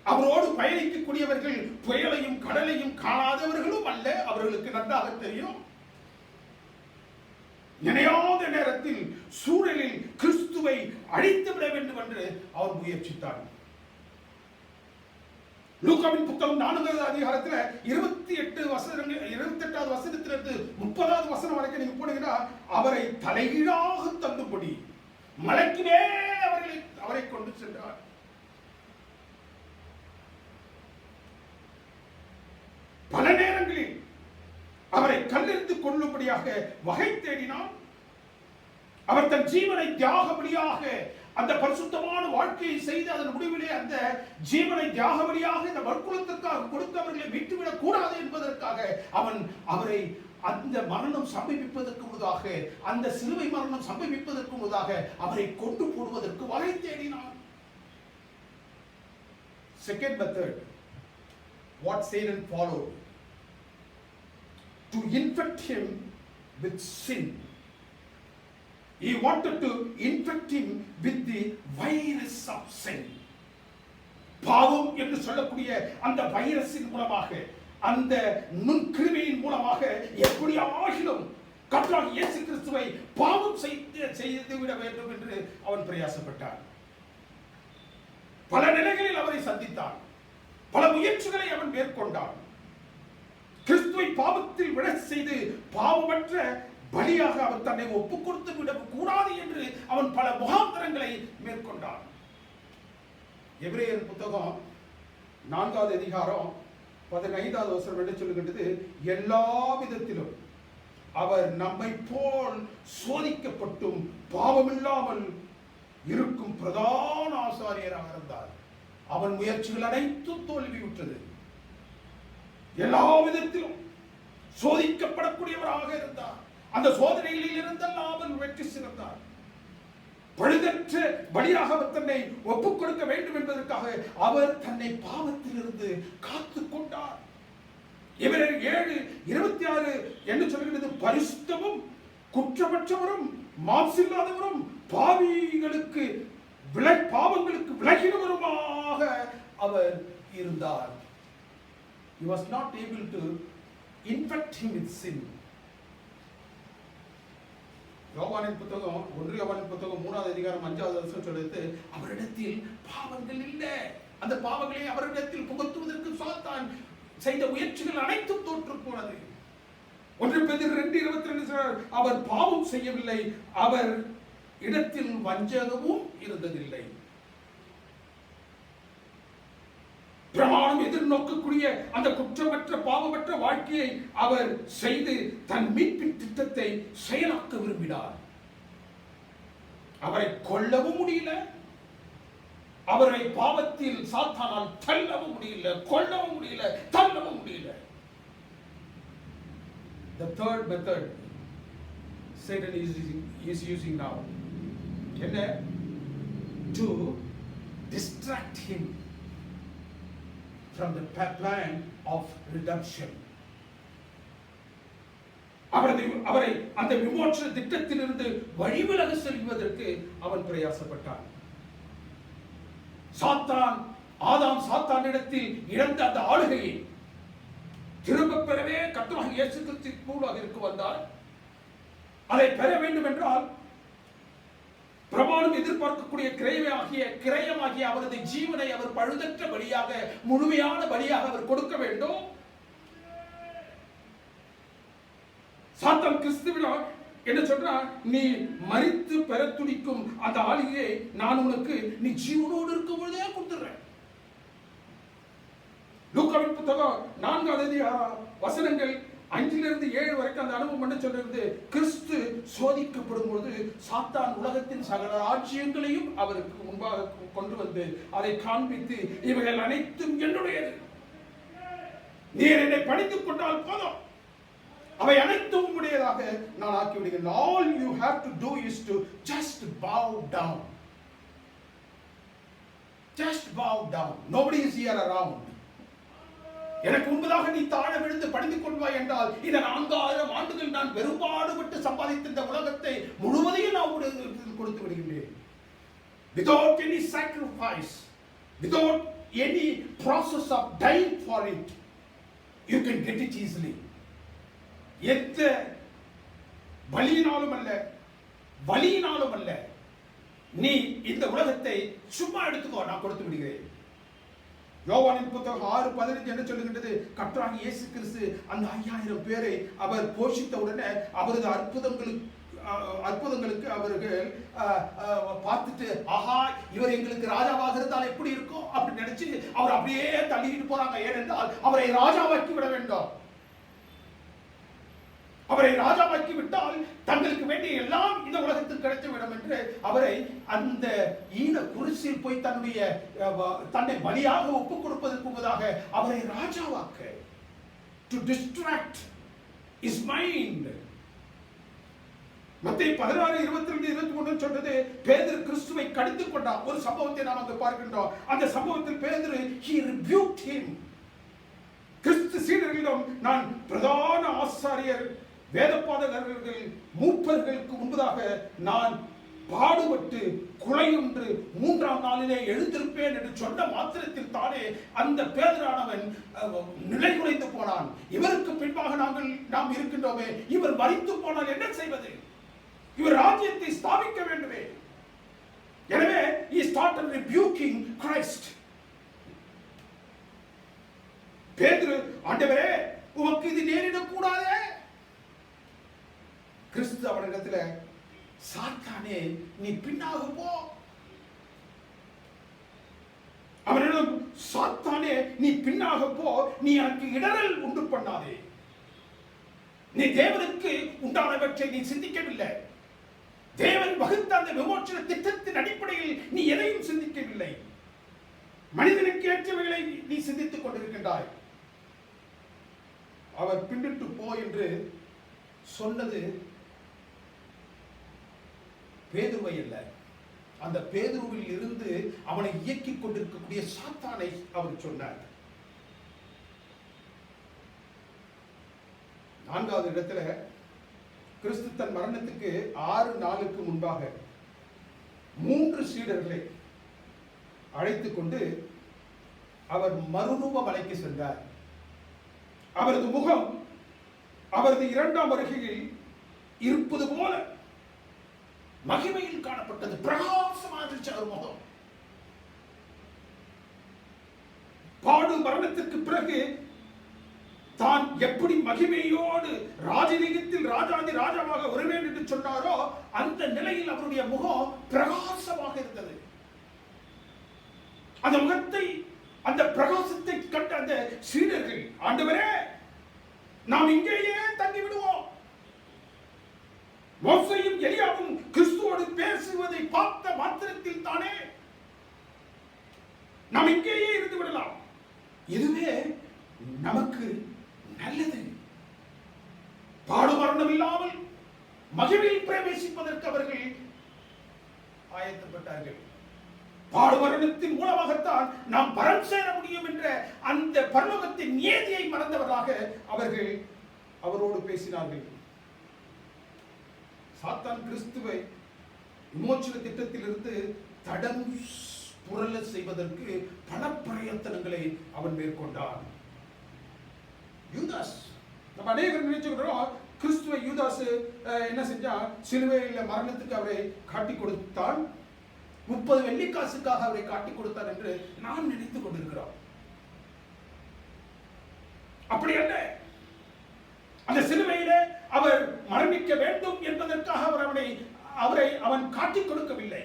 அவரோடு பயணிக்கக்கூடியவர்கள் புயலையும் கடலையும் காணாதவர்களும் அல்ல. அவர்களுக்கு நன்றாக தெரியும். நினையாத நேரத்தில் சூழலில் கிறிஸ்துவை அழித்து விட வேண்டும் என்று அவர் முயற்சித்தார். லூக்காவின் புத்தகம் 4வது அதிகாரத்தில் 28வது வசனத்திலிருந்து 30வது வசனம் வரைக்கும் நீங்க போனீங்கன்னா, அவரை தலைகீழாக தள்ளும்படி மலைக்கு மேல் அவரை கொண்டு சென்றார். பல நேரங்களில் அவரை கல்லெறிந்து கொள்ளும்படியாக வகை தேடினார். அவர் தன் ஜீவனை தியாக பலியாக அந்த பரிசுத்தமான வாழ்க்கையை செய்து அதன் முடிவிலே அந்த ஜீவனை தியாக வழியாக இந்த மறுக்குலத்திற்காக கொடுத்தவர்களை விட்டுவிடக் கூடாது என்பதற்காக அவன் அவரை அந்த மரணம் சம்பவிப்பதற்கு முன்னதாக, அந்த சிலுவை மரணம் சம்பவிப்பதற்கு முன்னதாக அவரை கொண்டு போடுவதற்கு வகை தேடினான். Second method, what Satan followed to infect him with sin. He wanted to infect him with the virus of sin. பாவம் என்று சொல்லக்கூடிய அந்த வைரஸின் மூலமாக, அந்த நுண்கிருமியின் மூலமாக எப்படியாகிலும் கர்த்தராகிய இயேசு கிறிஸ்துவை பாவம் செய்து விட வேண்டும் என்று அவன் பிரயாசப்பட்டான். பல நிலைகளில் அவரை சந்தித்தான். பல முயற்சிகளை அவன் மேற்கொண்டான். கிறிஸ்துவை பாவத்தில் விட செய்து பாவமற்ற பலியாக அவர் தன்னை ஒப்புக் கொடுத்து விடக் கூடாது என்று அவன் பல முகாந்திரங்களை மேற்கொண்டான். எபிரேயர் புத்தகம் 4வது அதிகாரம் 15வது வசனம் என்ன சொல்லுகின்றது? எல்லா விதத்திலும் அவர் நம்மை போல் சோதிக்கப்பட்டும் பாவமில்லாமல் இருக்கும் பிரதான ஆசாரியராக இருந்தார். அவன் முயற்சிகள் அனைத்தும் தோல்வியுற்றது. எல்லா விதத்திலும் சோதிக்கப்படக்கூடியவராக இருந்தார். அந்த சோதனைகளில் இருந்தெல்லாம் அவன் வெற்றி சிறந்தார். பழுதற்ற பலியாக அவர் தன்னை ஒப்புக் கொடுக்க வேண்டும் என்பதற்காக அவர் தன்னை பாவத்திலிருந்து காத்துக் கொண்டார். இவரர் 7:26 என்று சொல்கிறது, பரிசுத்தமும் குற்றமற்றவரும் மாசில்லாதவரும் பாவிகளுக்கு பாவங்களுக்கு விலகினவருமாக அவர் இருந்தார். He was not able to infect him with sin. யோவானின் புத்தகம் 1 யோவானின் புத்தகம் 3வது அதிகாரம் 5வது வசனம் சொல்லுது, அவரிடத்தில் பாவங்கள் இல்லை. அந்த பாவங்களை அவரிடத்தில் புகுத்துவதற்கு சாத்தான் செய்த முயற்சிகள் அனைத்தும் தோற்று போனது. 1 பேதுரு 2:22 அவர் பாவம் செய்யவில்லை, அவர் இடத்தில் வஞ்சகமும் இருந்ததில்லை. பிரமாணம் எதிர்நோக்கக்கூடிய அந்த குற்றமற்ற பாவமற்ற வாழ்க்கையை அவர் செய்து தன் மீட்பின் திட்டத்தை செயலாக்க விரும்பினார். அவரை கொல்லவும் முடியல, அவரை பாவத்தில் சாத்தானால் தள்ளவும் முடியல, கொல்லவும் முடியல, தள்ளவும் முடியல. The third method Satan is using now, என்ன? To distract him from the plan of redemption. அவரை அந்த விமோசன திட்டத்திலிருந்து வழிவிலக செல்வதற்கு அவன் பிரயாசப்பட்டான். ஆதாம் சாத்தானிடத்தில் இழந்த அந்த ஆளுகையை திரும்ப பெறவே கர்த்தராகிய இயேசு கிறிஸ்துவுக்குள்ளாக இருக்க வந்தார். அதை பெற வேண்டும் என்றால் பிரமாணம் எதிர்பார்க்கக்கூடிய கிரயமாகிய அவரது ஜீவனை அவர் பழுதற்ற பலியாக, முழுமையான பலியாக அவர் கொடுக்க வேண்டும். சாத்தான் கிறிஸ்துவிடம் என்ன சொல்றா? நீ மரித்து பெற துடிக்கும் அந்த ஆளுகையை நான் உனக்கு நீ ஜீவனோடு இருக்கும் பொழுதே கொடுத்துறேன். லூக்காவின் புத்தகம் 4வது அதிகாரம் வசனங்கள் 5லிருந்து 7 வரைக்கும் அந்த அனுபவம் என்ன சொல்றது? கிறிஸ்து சோதிக்கப்படும் பொழுது சாத்தான் உலகத்தின் சகல ராஜ்யங்களையும் அவருக்கு முன்பாக கொண்டு வந்து அதை காண்பித்து, இவைகள் அனைத்தும் என்னுடையது, நீர் என்னை பணித்துக் கொண்டால் போதும், அவை அனைத்தும் உடையதாக நான் ஆக்கி விடுகிறேன். All you have to do is to just bow down. Just bow down. Nobody is here around. எனக்கு முன்பதாக நீ தாழ விழுந்து பணிந்து கொள்வாய் என்றால் இந்த 4000 ஆண்டுகள் நான் பெரும்பாடுபட்டு சம்பாதித்த இந்த உலகத்தை முழுவதையும் நான் கொடுத்து விடுகின்றேன். Without any sacrifice, without any process of dying for it, you can get it easily. எந்த பலியினாலும் அல்ல, வலியினாலும் அல்ல, நீ இந்த உலகத்தை சும்மா எடுத்துக்கோ, நான் கொடுத்து விடுகிறேன். யோவானின் புத்தகம் 6:15 என்ன சொல்லுகின்றது? கர்த்தராகிய இயேசு கிறிஸ்து அந்த 5000 பேரை அவர் போஷித்த உடனே அவரது அற்புதங்களுக்கு அவர்கள் பார்த்துட்டு, ஆஹா, இவர் எங்களுக்கு ராஜாவாக இருந்தால் எப்படி இருக்கும் அப்படின்னு நினைச்சு அவர் அப்படியே தள்ளிட்டு போறாங்க. ஏனென்றால் அவரை ராஜாவாக்கி விட வேண்டும். அவரை ராஜாவாக்கி விட்டால் தங்களுக்கு வேண்டிய எல்லாம் இந்த உலகத்தில் கிடைத்துவிடும் என்று அவரை அந்த ஈன குருசில் போய் தன்னை பலியாக ஒப்புக் கொடுப்பதற்கு முன்பதாக அவரை ராஜாவாக்க, to distract his mind. மத்தேயு 16:22-23 சொல்றது, பேதுரு கிறிஸ்துவை கடிந்து கொண்டார். ஒரு சம்பவத்தை நாம் அங்கு பார்க்கின்றோம். அந்த சம்பவத்தில் பேதுரு he rebuked him. கிறிஸ்து சீடர்களிடம், நான் பிரதான ஆசாரியர், வேதபாரகர்கள், மூப்பர்களுக்கு முன்பதாக நான் பாடுபட்டு குலையுண்டு 3ஆம் நாளிலே எழுந்திருப்பேன் என்று சொன்ன மாத்திரத்தில் தானே அந்த பேதுரானவன் நிலை குலைந்து போனான். இவருக்கு பின்பாக நாம் இருக்கின்றோமே, இவர் மரித்து போனால் என்ன செய்வது? இவர் ராஜ்யத்தை ஸ்தாபிக்க வேண்டுமே. எனவே he started rebuking Christ. பேதுரு, ஆண்டவரே உமக்கு இது நேரிடக் கூடாதே. கிறிஸ்து அவரிடத்தில், சாத்தானே நீ பின்னாக போ. அவனிடம், சாத்தானே நீ பின்னாக போ, நீ எனக்கு இடரல் உண்டு பண்ணாதே. நீ தேவனுக்கு உண்டானவற்றை நீ சிந்திக்கவில்லை. தேவன் வகுத்த அந்த விமோசன திட்டத்தின் அடிப்படையில் நீ எதையும் சிந்திக்கவில்லை. மனிதனுக்கு ஏற்றவைகளை நீ சிந்தித்துக் கொண்டிருக்கின்றாய். அவர் பின்னிட்டு போ என்று சொன்னது பேதுருவை அல்ல, அந்த பேதுருவில் இருந்து அவனை இயக்கிக் கொண்டிருக்கக்கூடிய சாத்தானை அவர் சொன்னார். 4வது இடத்துல, கிறிஸ்து தன் மரணத்துக்கு 6 நாளுக்கு முன்பாக 3 சீடர்களை அழைத்துக் கொண்டு அவர் மறுரூப மலைக்கு சென்றார். அவரது முகம் அவரது 2ஆம் வருகையில் இருப்பது போல மகிமையில் காணப்பட்டது. பிரகாசமாக இருந்துச்சு அவர் முகம். பாடு மரணத்திற்கு பிறகு தான் எப்படி மகிமையோடு ராஜரீகத்தில் ராஜாதி ராஜாவாக வருவேன் என்று சொன்னாரோ, அந்த நிலையில் அவருடைய முகம் பிரகாசமாக இருந்தது. அந்த முகத்தை, அந்த பிரகாசத்தை கண்ட அந்த சீடர்கள், ஆண்டவரே நாம் இங்கேயே தங்கி விடுவோம். மோசேயும் எலியாவும் கிறிஸ்துவோடு பேசுவதை பார்த்த மாத்திரத்தில் தானே நாம் இங்கேயே இருந்து விடலாம், இதுவே நமக்கு நல்லது. பாடு மரணம் இல்லாமல் மகிமையில் பிரவேசிப்பதற்கு அவர்கள் ஆயத்தப்பட்டார்கள். பாடு மரணத்தின் மூலமாகத்தான் நாம் பரம் சேர முடியும் என்ற அந்த பரலோகத்தின் நியதியை மறந்தவர்களாக அவர்கள் அவரோடு பேசினார்கள். சாத்தான் கிறிஸ்துவை விமோசன திட்டத்திலிருந்து தடம் புரள செய்வதற்கு பல பிரயத்தனங்களை அவன் மேற்கொண்டான். யூதாஸ், நம்ம அநேகர் நினைச்சுக்கிறோம், கிறிஸ்துவை யூதாஸ் என்ன செஞ்சா, சிலுவையில் மரணத்துக்கு அவரை காட்டி கொடுத்தான், 30 வெள்ளிக்காசுக்காக அவரை காட்டி கொடுத்தார் என்று நாம் நினைத்துக் கொண்டிருக்கிறோம். அப்படி அல்ல. அந்த சிலுவையிலே அவர் மரணிக்க வேண்டும் என்பதற்காக அவரை அவன் காட்டிக் கொடுக்கவில்லை.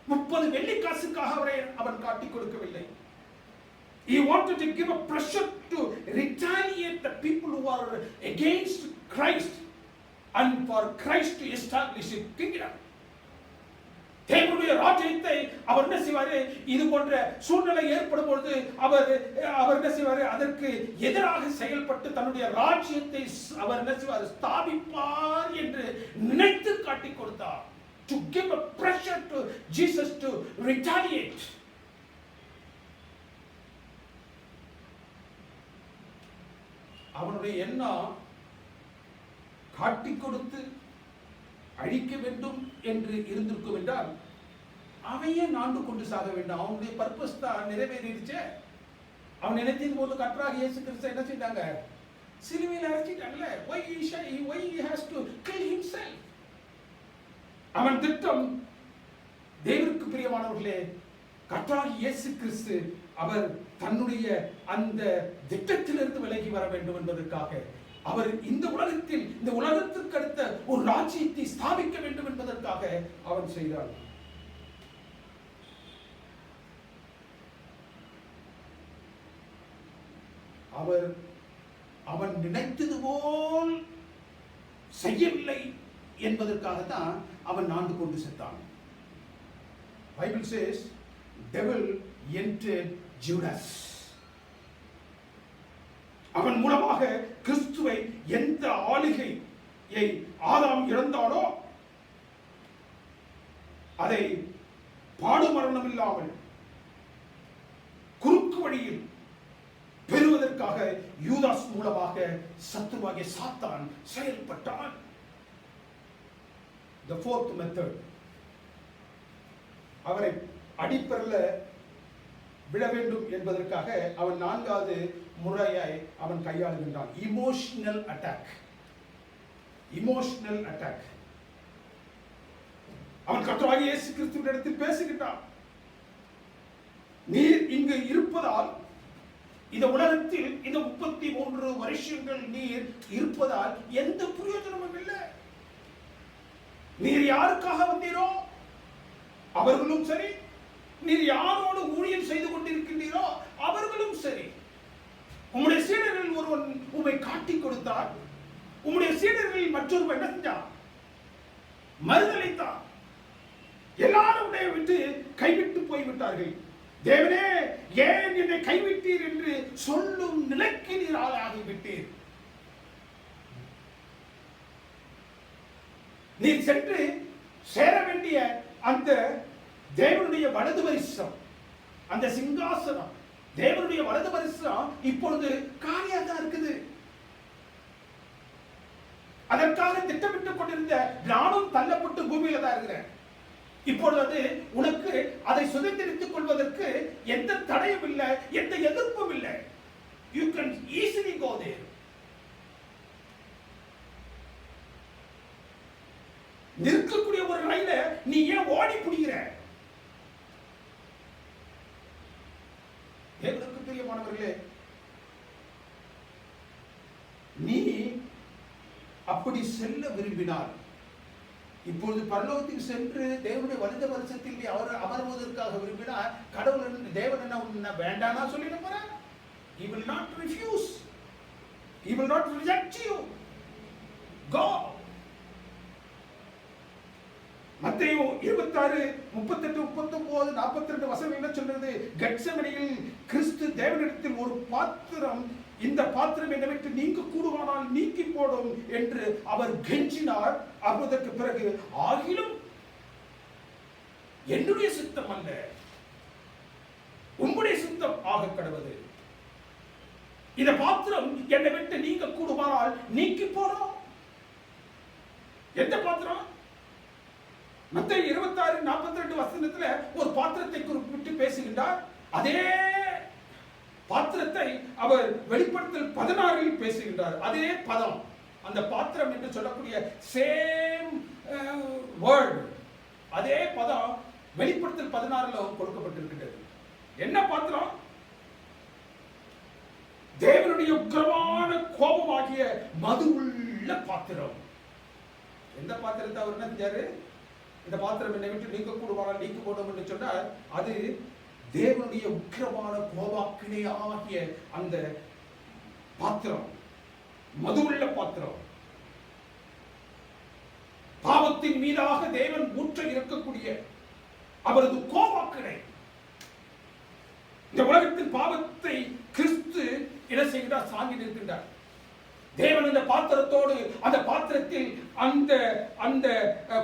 30 வெள்ளிக்காசுக்காக அவன் காட்டிக் கொடுக்கவில்லை. He wanted to give a pressure to retaliate the people who are against Christ and for Christ to establish his kingdom. தேவனுடைய ராஜ்யத்தை அவர் என்ன செய்வாரு, இது போன்ற சூழ்நிலை ஏற்படும் பொழுது அவர் என்ன செய்வாரு, அதற்கு எதிராக செயல்பட்டு தன்னுடைய ராஜ்யத்தை அவர் என்ன செய்வார், ஸ்தாபிப்பார் என்று நினைத்து காட்டிக் கொடுத்தார். To give a pressure to Jesus to retaliate. அவனுடைய எண்ணம் காட்டிக் கொடுத்து அழிக்க வேண்டும் என்று இருந்திருக்கும் என்றால் அவையே நான்கு கொண்டு சாக வேண்டும். அவனுடைய பர்பஸ் தான் நிறைவேறிடுச்சு. அவன் நினைத்தது போது கர்த்தராகிய இயேசு கிறிஸ்து என்ன செய்தாங்க, சிலுவையில் அறைச்சிட்டாங்கல. why he has to kill himself. அவன் திட்டம், தேவனுக்கு பிரியமானவர்களே, கர்த்தராகிய இயேசு கிறிஸ்து அவர் தன்னுடைய அந்த திட்டத்திலிருந்து விலகி வர வேண்டும் என்பதற்காக அவர் இந்த உலகத்தில், இந்த உலகத்திற்கு அடுத்த ஒரு ராஜ்யத்தை ஸ்தாபிக்க வேண்டும் என்பதற்காக அவன் செய்தார். அவன் நினைத்தது போல் செய்யவில்லை என்பதற்காகத்தான் அவன் நாண்டு கொண்டு செத்தான். Bible says devil entered Judas. அவன் மூலமாக கிறிஸ்துவை எந்த ஆளுகையை ஆதாம் இழந்தானோ அதை பாடுமரணம் இல்லாமல் குறுக்கு வழியில் பெறுவதற்காக யூதாஸ் மூலமாக சத்துருவாகிய சாத்தான் செயல்பட்டான். The fourth method, அவரை அடிப்பரல விட வேண்டும் என்பதற்காக அவன் நான்காவது முறையை அவன் கையாளுகின்றான். Emotional attack. Emotional attack. அவன் கர்த்தராகிய இயேசு கிறிஸ்துவினிடத்தில் பேசுகின்றான். நீர் இங்கு இருப்பதால், இந்த உலகத்தில் இந்த 33 வருஷங்கள் நீர் இருப்பதால் எந்த பிரயோஜனமும் இல்லை. நீர் யாருக்காக வந்தீரோ அவர்களும் சரி, நீர் யாரோடு ஊழியம் செய்து கொண்டிருக்கின்றீரோ அவர்களும் சரி, உம்முடைய சீடர்கள் ஒருவன் உம்மை காட்டிக் கொடுத்தார், உம்முடைய சீடர்கள் மற்றொருவன் என்ன செஞ்சான்? மறுதலித்தான். எல்லாரும் உடைய விட்டு கைவிட்டு போய்விட்டார்கள். தேவனே, ஏன் என்னை கைவிட்டீர் என்று சொல்லும் நிலைக்கு நீர் ஆளாகிவிட்டீர். நீ சென்று சேர வேண்டிய அந்த தேவனுடைய வலது வரிசம், அந்த சிங்காசனம், தேவனுடைய வலது வரிசம் இப்பொழுது காலியாக தான் இருக்குது. அதற்காக திட்டமிட்டுக் கொண்டிருந்த நானும் தள்ளப்பட்டு பூமியில தான் இருக்கிறேன். இப்பொழுது உனக்கு அதை சுதந்திரித்துக் கொள்வதற்கு எந்த தடையும் இல்லை, எந்த எதிர்ப்பும் இல்லை. You can easily go there. நிற்கக்கூடிய ஒரு ரயில நீ ஏன் ஓடி பிடிக்கிற? தேவனுக்கு பிரியமானவர்களே, நீ அப்படி செல்ல விரும்பினால், இப்பொழுது பரலோகத்தில் சென்று தேவனுடைய வலது வருஷத்தில் நீ அமர்வதற்காக விரும்பினால், கடவுள் தேவன் என்ன வேண்டானா சொல்லிட போறார். He will not refuse. He will not reject you. Go. மத்தேயு 26, 38, 39, 42 வசனம் என்ன சொல்றது? கெத்செமனியில் கிறிஸ்து தேவனிடத்தில் ஒரு பாத்திரம், இந்த பாத்திரம் என்னை விட்டு நீங்க கூடுவானால் நீக்கி போடும் என்று அவர் கெஞ்சினார். அதற்கு பிறகு, ஆகிலும் என்னுடைய சித்தம் அல்ல, உங்களுடைய சித்தம் ஆக கடவுது. இந்த பாத்திரம் என்னை விட்டு நீங்க கூடுவானால் நீக்கி போடும். எந்த பாத்திரம்? மத்தேயு 26, 42 வசனத்துல ஒரு பாத்திரத்தை குறிப்பிட்டு பேசுகின்றார். அதே பாத்திரத்தை அவர் வெளிப்படுத்தல் 16 பேசுகின்றார். அதே பதம், அந்த பாத்திரம் என்று சொல்லக்கூடிய சேம் வேர்ட், அதே பதம் வெளிப்படுத்தல் 16 கொடுக்கப்பட்டிருக்கிறது. என்ன பாத்திரம்? தேவனுடைய உக்கிரமான கோபமாகிய மது உள்ள பாத்திரம். எந்த பாத்திரத்தை அவர் என்ன செஞ்சாரு? இந்த பாத்திரம் என்னை விட்டு நீக்க கூடுவானால் நீக்க போடும் என்று சொன்னால், அது தேவனுடைய உக்கிரமான கோபாக்கினை ஆகிய அந்த பாத்திரம், மதுவுள்ள பாத்திரம். பாவத்தின் மீதாக தேவன் ஊற்ற இருக்கக்கூடிய அவரது கோபாக்கினை. இந்த உலகத்தின் பாவத்தை கிறிஸ்து என்ன செய்கிறார்? சாங்கி நிற்கின்றார். தேவன் அந்த பாத்திரத்தோடு, அந்த பாத்திரத்தில் அந்த அந்த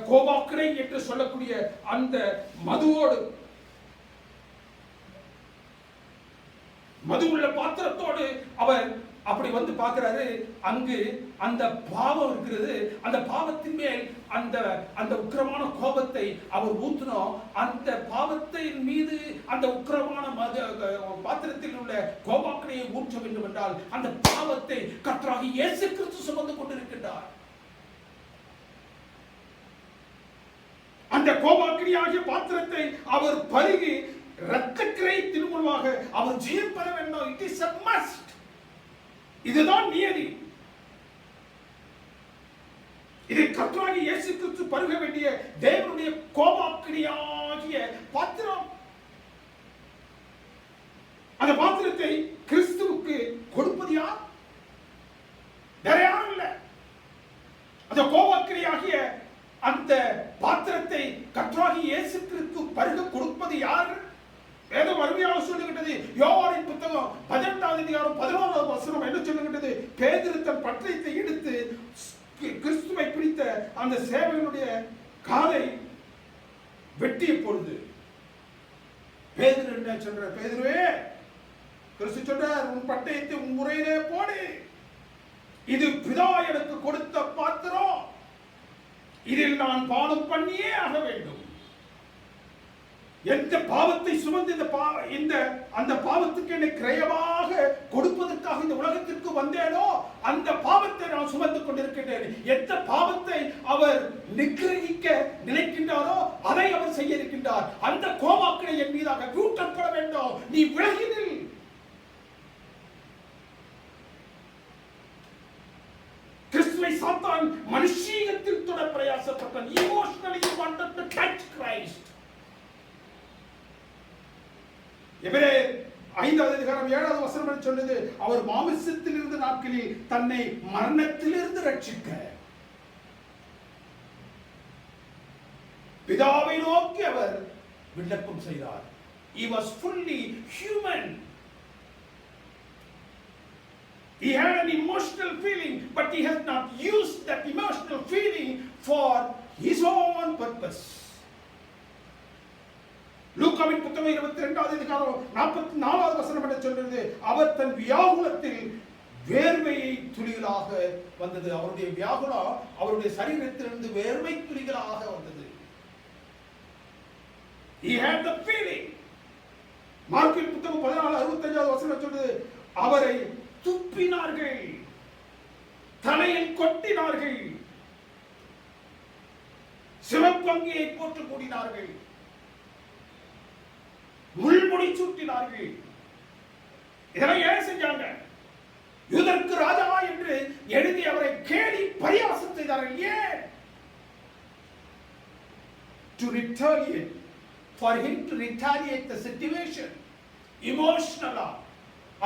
கோபாக்கினை என்று சொல்லக்கூடிய அந்த மதுவோடு, மது உள்ள பாத்திரத்தோடு அவர் அப்படி வந்து பார்க்கிறாரு. அங்கு அந்த பாவம் இருக்கிறது. அந்த பாவத்தின் மேல் அந்த அந்த உக்கிரமான கோபத்தை அவர் ஊற்றினோம். அந்த பாவத்தின் மீது அந்த உக்கிரமான பாத்திரத்தில் உள்ள கோபாக்கினையை ஊற்ற வேண்டும் என்றால், அந்த பாவத்தை கர்த்தராகிய இயேசு கிறிஸ்து சுமந்து கொண்டிருக்கின்றார். அந்த கோபாக்கினியாகிய பாத்திரத்தை அவர் பருகி இரத்தக்கிரை திருமணமாக அவர் ஜீவன் பெற வேண்டும். It is a must. இதுதான் நியதி. இதை கர்த்தராகிய இயேசு கிறிஸ்து பருக வேண்டிய தேவனுடைய கோபாக்கினியாகிய பாத்திரம். அந்த பாத்திரத்தை கிறிஸ்துவுக்கு கொடுப்பது யார்? வேற யாரும் இல்லை. அந்த அந்த கோபாக்கினியாகிய அந்த பாத்திரத்தை கர்த்தராகிய இயேசு கிறிஸ்து பருக கொடுப்பது யார்? வேதம் அருமையாக சொல்லுகின்றது. யோவானின் புத்தகம் 18ஆம் அதிகாரம் 11ஆம் வசனம் என்ன சொல்லுகின்றது? பேதுரு தன் பட்டயத்தை எடுத்து கிறிஸ்துவை பிடித்த அந்த சேவகனுடைய காலை வெட்டிய பொழுது பேதுரு என்ன சொல்ற? பேதுருவே, கிறிஸ்து சொல்றார், உன் பட்டயத்தை உன் முறையிலே போடு. இது பிதா எனக்கு கொடுத்த பாத்திரம், இதில் நான் பானம் பண்ணியே ஆக வேண்டும். எந்த பாவத்தை சுமந்து அந்த பாவத்துக்கு என்னை கிரயமாக கொடுப்பதற்காக இந்த உலகத்திற்கு வந்தேனோ அந்த பாவத்தை நான் சுமந்து கொண்டிருக்கின்றேன். எந்த பாவத்தை அவர் நிகிரகிக்க நினைக்கின்றாரோ அதை அவர் செய்ய இருக்கின்றார். அந்த கோபாக்கினை என் மீதாக ஊற்றப்பட வேண்டும். நீ விலகினில். கிறிஸ்துவை சாத்தான் மனுஷீகத்தில் தொட பிரயாசப்பட்டான். Emotionally he wanted to touch Christ. எபிரேயர் 5ஆம் அதிகாரம் 7ஆவது வசனம் சொல்லுது, அவர் மாமிசத்தில் இருந்த நாட்களில் தன்னை மரணத்திலிருந்து ரட்சிக்க பிதாவை நோக்கி அவர் விண்ணப்பம் செய்தார். He was fully human. He had an emotional feeling, but he has not used that emotional feeling for his own purpose. லூக்காவின் புத்தகம் 22ஆவது அதிகாரம் 44ஆவது வசனம் என்ன சொல்றது? அவர் தன் வியாகுலத்தில் வேர்வையை துளிகளாக வந்தது. அவருடைய வியாகுலம் அவருடைய சரீரத்திலிருந்து வேர்வை துளிகளாக வந்தது. He had the feeling. மார்க்கின் புத்தகம் 14:65ஆவது வசனம் சொல்றது, அவரை துப்பினார்கள், தலையில் கொட்டினார்கள், சிவப்பங்கியை போட்டு கூடினார்கள், முள்முடி சூட்டினார்கள். இதெல்லாம் ஏன் செஞ்சாங்க? யூதருக்கு ராஜா என்று எழுதி அவரை கேலி பரியாசம் செய்தார்கள். ஏன்? To retaliate, for him to retaliate the situation. Emotional.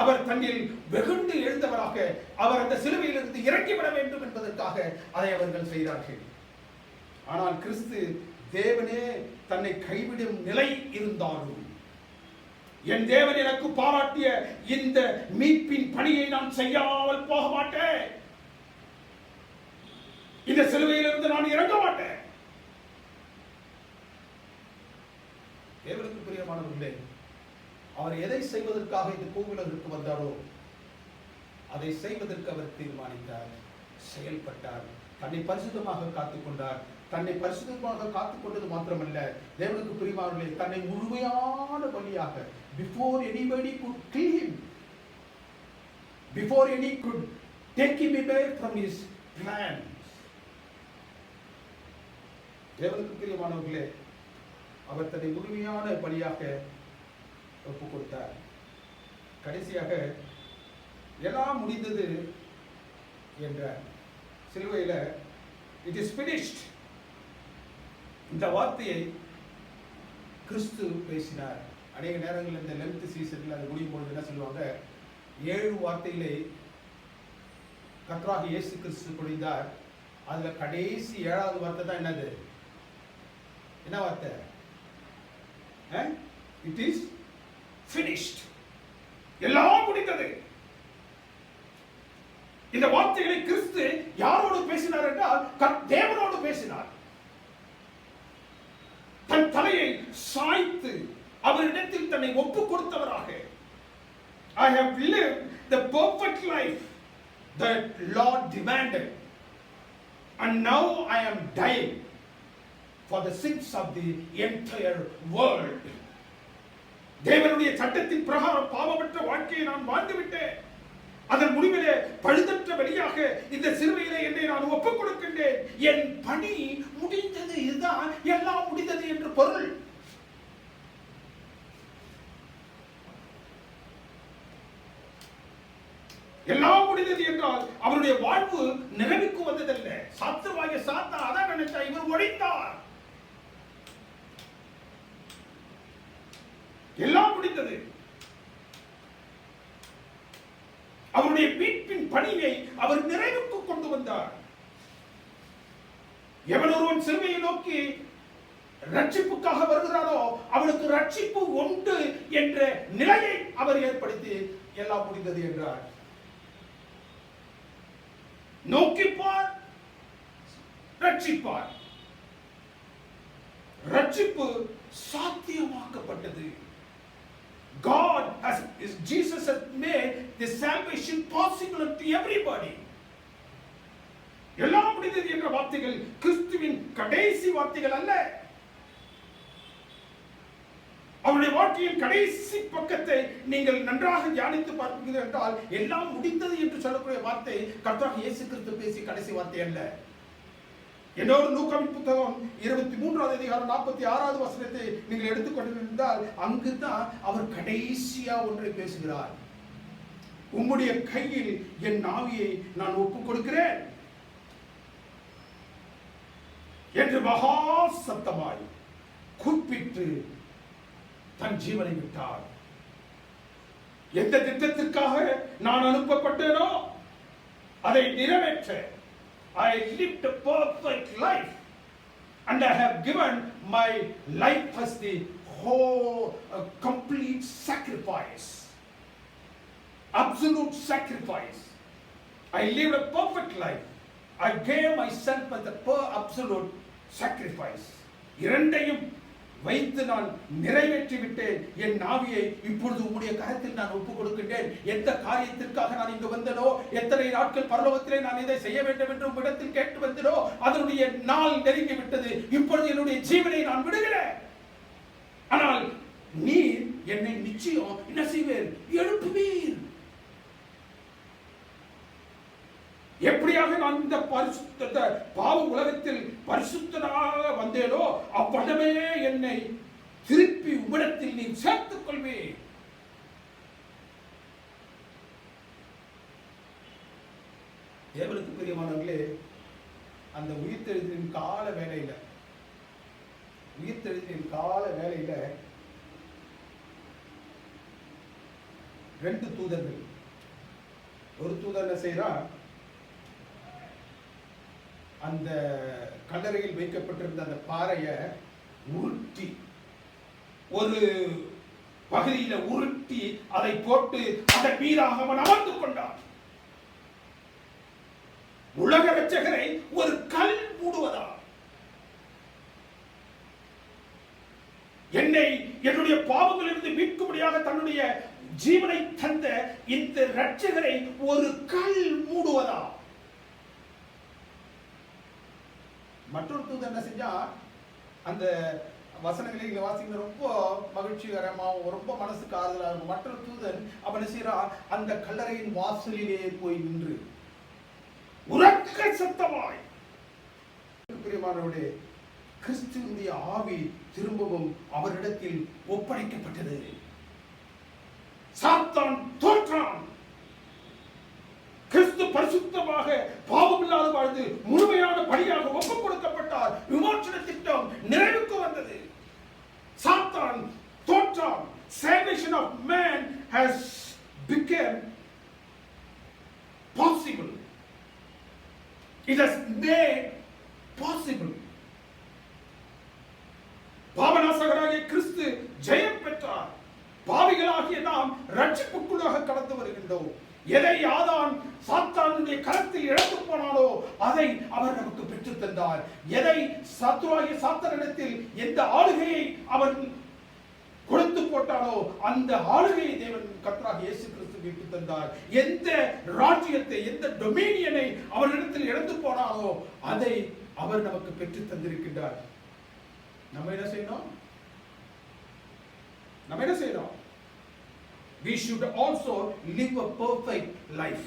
அவர் தன்னில் வெகுண்டு எழுந்தவராக அவர் அந்த சிலுவையிலிருந்து இறங்கிவிட வேண்டும் என்பதற்காக அதை அவர்கள் செய்தார்கள். ஆனால் கிறிஸ்து தேவனே தன்னை கைவிடும் நிலை இருந்தாலும், என் தேவன் எனக்கு பாராட்டிய இந்த மீட்பின் பணியை நான் செய்யாமல் போக மாட்டேன், இந்த சிலுவையிலிருந்து நான் இறங்க மாட்டேன். தேவனுக்கு பிரியமானவர்களே, அவர் எதை செய்வதற்காக இந்த பூவுலகிற்கு வந்தாரோ அதை செய்வதற்கு அவர் தீர்மானித்தார், செயல்பட்டார், தன்னை பரிசுத்தமாக காத்துக்கொண்டார். தன்னை பரிசுத்தமாக காத்துக்கொண்டது மாத்திரமல்ல, தேவனுக்கு பிரியமானவர்களே, தன்னை முழுமையான பலியாக, before anybody could kill him, before any could take him away from his plans, தேவனுக்கு பிரியமானவர்களே, அவர் தன்னை முழுமையான பலியாக ஒப்புக் கொடுத்தார். கடைசியாக எல்லாம் முடிந்தது என்ற சிலுவையில் it is finished இந்த வார்த்தையை கிறிஸ்து பேசினார். அநேக நேரங்கள் இந்த லென்த் சீசனில் அது முடியும் பொழுது என்ன சொல்லுவாங்க, 7 வார்த்தைகளை கர்த்தராகிய இயேசு கிறிஸ்து பொழிந்தார். அதுல கடைசி 7வது வார்த்தை தான் என்னது? என்ன வார்த்தை? It is finished. எல்லாம் முடிந்தது. இந்த வார்த்தைகளை கிறிஸ்து யாரோடு பேசினார் என்றால் தேவனோடு பேசினார். தன் தலையை சாய்த்து அவரிடத்தில் தன்னை ஒப்புக் கொடுத்தவராக, I have lived the perfect life that Lord demanded, and now I am dying for the sins of the entire world. தேவனுடைய சட்டத்தின் பிரகாரம் பாவமற்ற வாழ்க்கையை நான் வாழ்ந்து விட்டேன். அதன் முடிவிலே பழுதற்ற வழியாக இந்த சிலுவையிலே என்னை நான் ஒப்புக் கொடுக்கின்றேன். என் பணி முடிந்தது. இதுதான் எல்லாம் முடிந்தது என்று பொருள். எல்லாம் முடிந்தது என்றால் அவருடைய வாழ்வு நிறைவுக்கு வந்ததல்ல. சாத்ருவாகிய சாத்தான் அதான் நினைச்சா, இவர் ஒழித்தார், எல்லாம் முடிந்தது. அவருடைய மீட்பின் பணியை அவர் நிறைவுக்கு கொண்டு வந்தார். எவன் ஒருவன் சிலுவையை நோக்கி ரட்சிப்புக்காக வருகிறாரோ அவனுக்கு ரட்சிப்பு உண்டு என்ற நிலையை அவர் ஏற்படுத்தி எல்லாம் முடிந்தது என்றார். நோக்கிப்பார், ரட்சிப்பார். ரட்சிப்பு சாத்தியமாக்கப்பட்டது. God has, Jesus has made the salvation possible to everybody. எல்லாம் முடிந்தது என்ற வார்த்தைகள் கிறிஸ்துவின் கடைசி வார்த்தைகள் அல்ல. அவருடைய வாழ்க்கையின் கடைசி பக்கத்தை நீங்கள் நன்றாக தியானித்து பார்ப்பீர்கள் என்றால் எல்லாம் முடிந்தது என்று சொல்லக்கூடிய வார்த்தை கர்த்தராகிய இயேசு கிறிஸ்து பேசி கடைசி வார்த்தை அல்ல. என்னோடு லூக்காவின் புத்தகம் 23வது அதிகாரம் 46வது வசனத்தை நீங்கள் எடுத்துக்கொண்டிருந்தால் அங்குதான் அவர் கடைசியா ஒன்றை பேசுகிறார். உம்முடைய கையில் என் ஆவியை நான் ஒப்புக் கொடுக்கிறேன் என்று மகா சத்தமாய் கூப்பிட்டு தன் ஜீவனை விட்டார். எந்த திட்டத்திற்காக நான் அனுப்பப்பட்டேனோ அதை நிறைவேற்ற I lived a perfect life and I have given my life as the whole complete sacrifice, absolute sacrifice. I lived a perfect life. I gave myself as the absolute sacrifice. இரண்டையும் வைத்து நான் நிறைவேற்றி விட்டேன். என் ஆவியை இப்பொழுது உம்முடைய கரத்தில் நான் ஒப்புக் கொடுக்கின்றேன். எந்த காரியத்திற்காக நான் இங்கு வந்தனோ, எத்தனை நாட்கள் பரலோகத்திலே நான் இதை செய்ய வேண்டும் என்று உம்மிடத்தில் கேட்டு வந்தனோ அதனுடைய நாள் நெருங்கி விட்டது. இப்பொழுது என்னுடைய ஜீவனை நான் விடுகிறேன். ஆனால் நீர் என்னை நிச்சயம் என்ன செய்வீர்? எழுப்புவீர். எப்படியாக நான் இந்த பரிசுத்த பாவ உலகத்தில் பரிசுத்தனாக வந்தேனோ அவ்வளவே என்னை திருப்பி உம்மிடத்தில் நீ சேர்த்துக் கொள்வே. தேவனுக்கு பிரியமானவர்களே, அந்த உயிர்த்தெழுதலின் கால வேளையில ரெண்டு தூதர்கள், ஒரு தூதர் என்ன செய்யறான், அந்த கல்லறையில் வைக்கப்பட்டிருந்த அந்த பாறையை உருட்டி ஒரு பகுதியில உருட்டி அதை போட்டு அதன் மீதாக அவன் அமர்ந்து கொண்டான். உலக இரட்சகரை ஒரு கல் மூடுவதா? என்னை என்னுடைய பாவங்களிலிருந்து மீட்கும்படியாக தன்னுடைய ஜீவனை தந்த இந்த இரட்சகரை ஒரு கல் மூடுவதா? மற்றொரு தூதன் என்ன செஞ்சா, அந்த வசனங்களை இங்க வாசிக்கிற ரொம்ப மகிழ்ச்சிகரமாகவும் ரொம்ப மனசுக்கு ஆறுதலாகும். மற்றொரு தூதன் அவன் செய்யறா, அந்த கல்லறையின் வாசலிலே போய் நின்று உரக்க சத்தமாய், பிரியமானவர்களே, கிறிஸ்துவினுடைய ஆவி திரும்பவும் அவரிடத்தில் ஒப்படைக்கப்பட்டது. சாத்தான் தோற்றான். கிறிஸ்து பரிசுத்தமாக பாவமில்லாத வாழ்ந்து முழுமையான பலியாக ஒப்புக் கொடுக்கப்பட்டார். விமோசன திட்டம் நிறைவுக்கு வந்தது. சாத்தான் தோற்றான். Salvation of man has become possible. It has made possible. பாவநாசகராகிய கிறிஸ்து ஜெயம் பெற்றார். பாவிகளாகிய நாம் ரட்சிப்புக்குள்ளாக கடந்து வருகின்றோம். எதை ஆதாம் சாத்தானுடைய கரத்தில் இழந்து போனாலோ அதை அவர் நமக்கு பெற்று தந்தார். எதை சத்துருவாகிய சாத்தானிடத்தில் எந்த ஆளுகையை அவன் கொடுத்து போட்டாலோ அந்த ஆளுகையை தேவன் கர்த்தராகிய இயேசு கிறிஸ்து விட்டு தந்தார். எந்த ராஜ்யத்தை, எந்த டொமினியனை அவரிடத்தில் இழந்து போனாலோ அதை அவர் நமக்கு பெற்று தந்திருக்கின்றார். நம்ம என்ன செய்யணும்? We should also live a perfect life.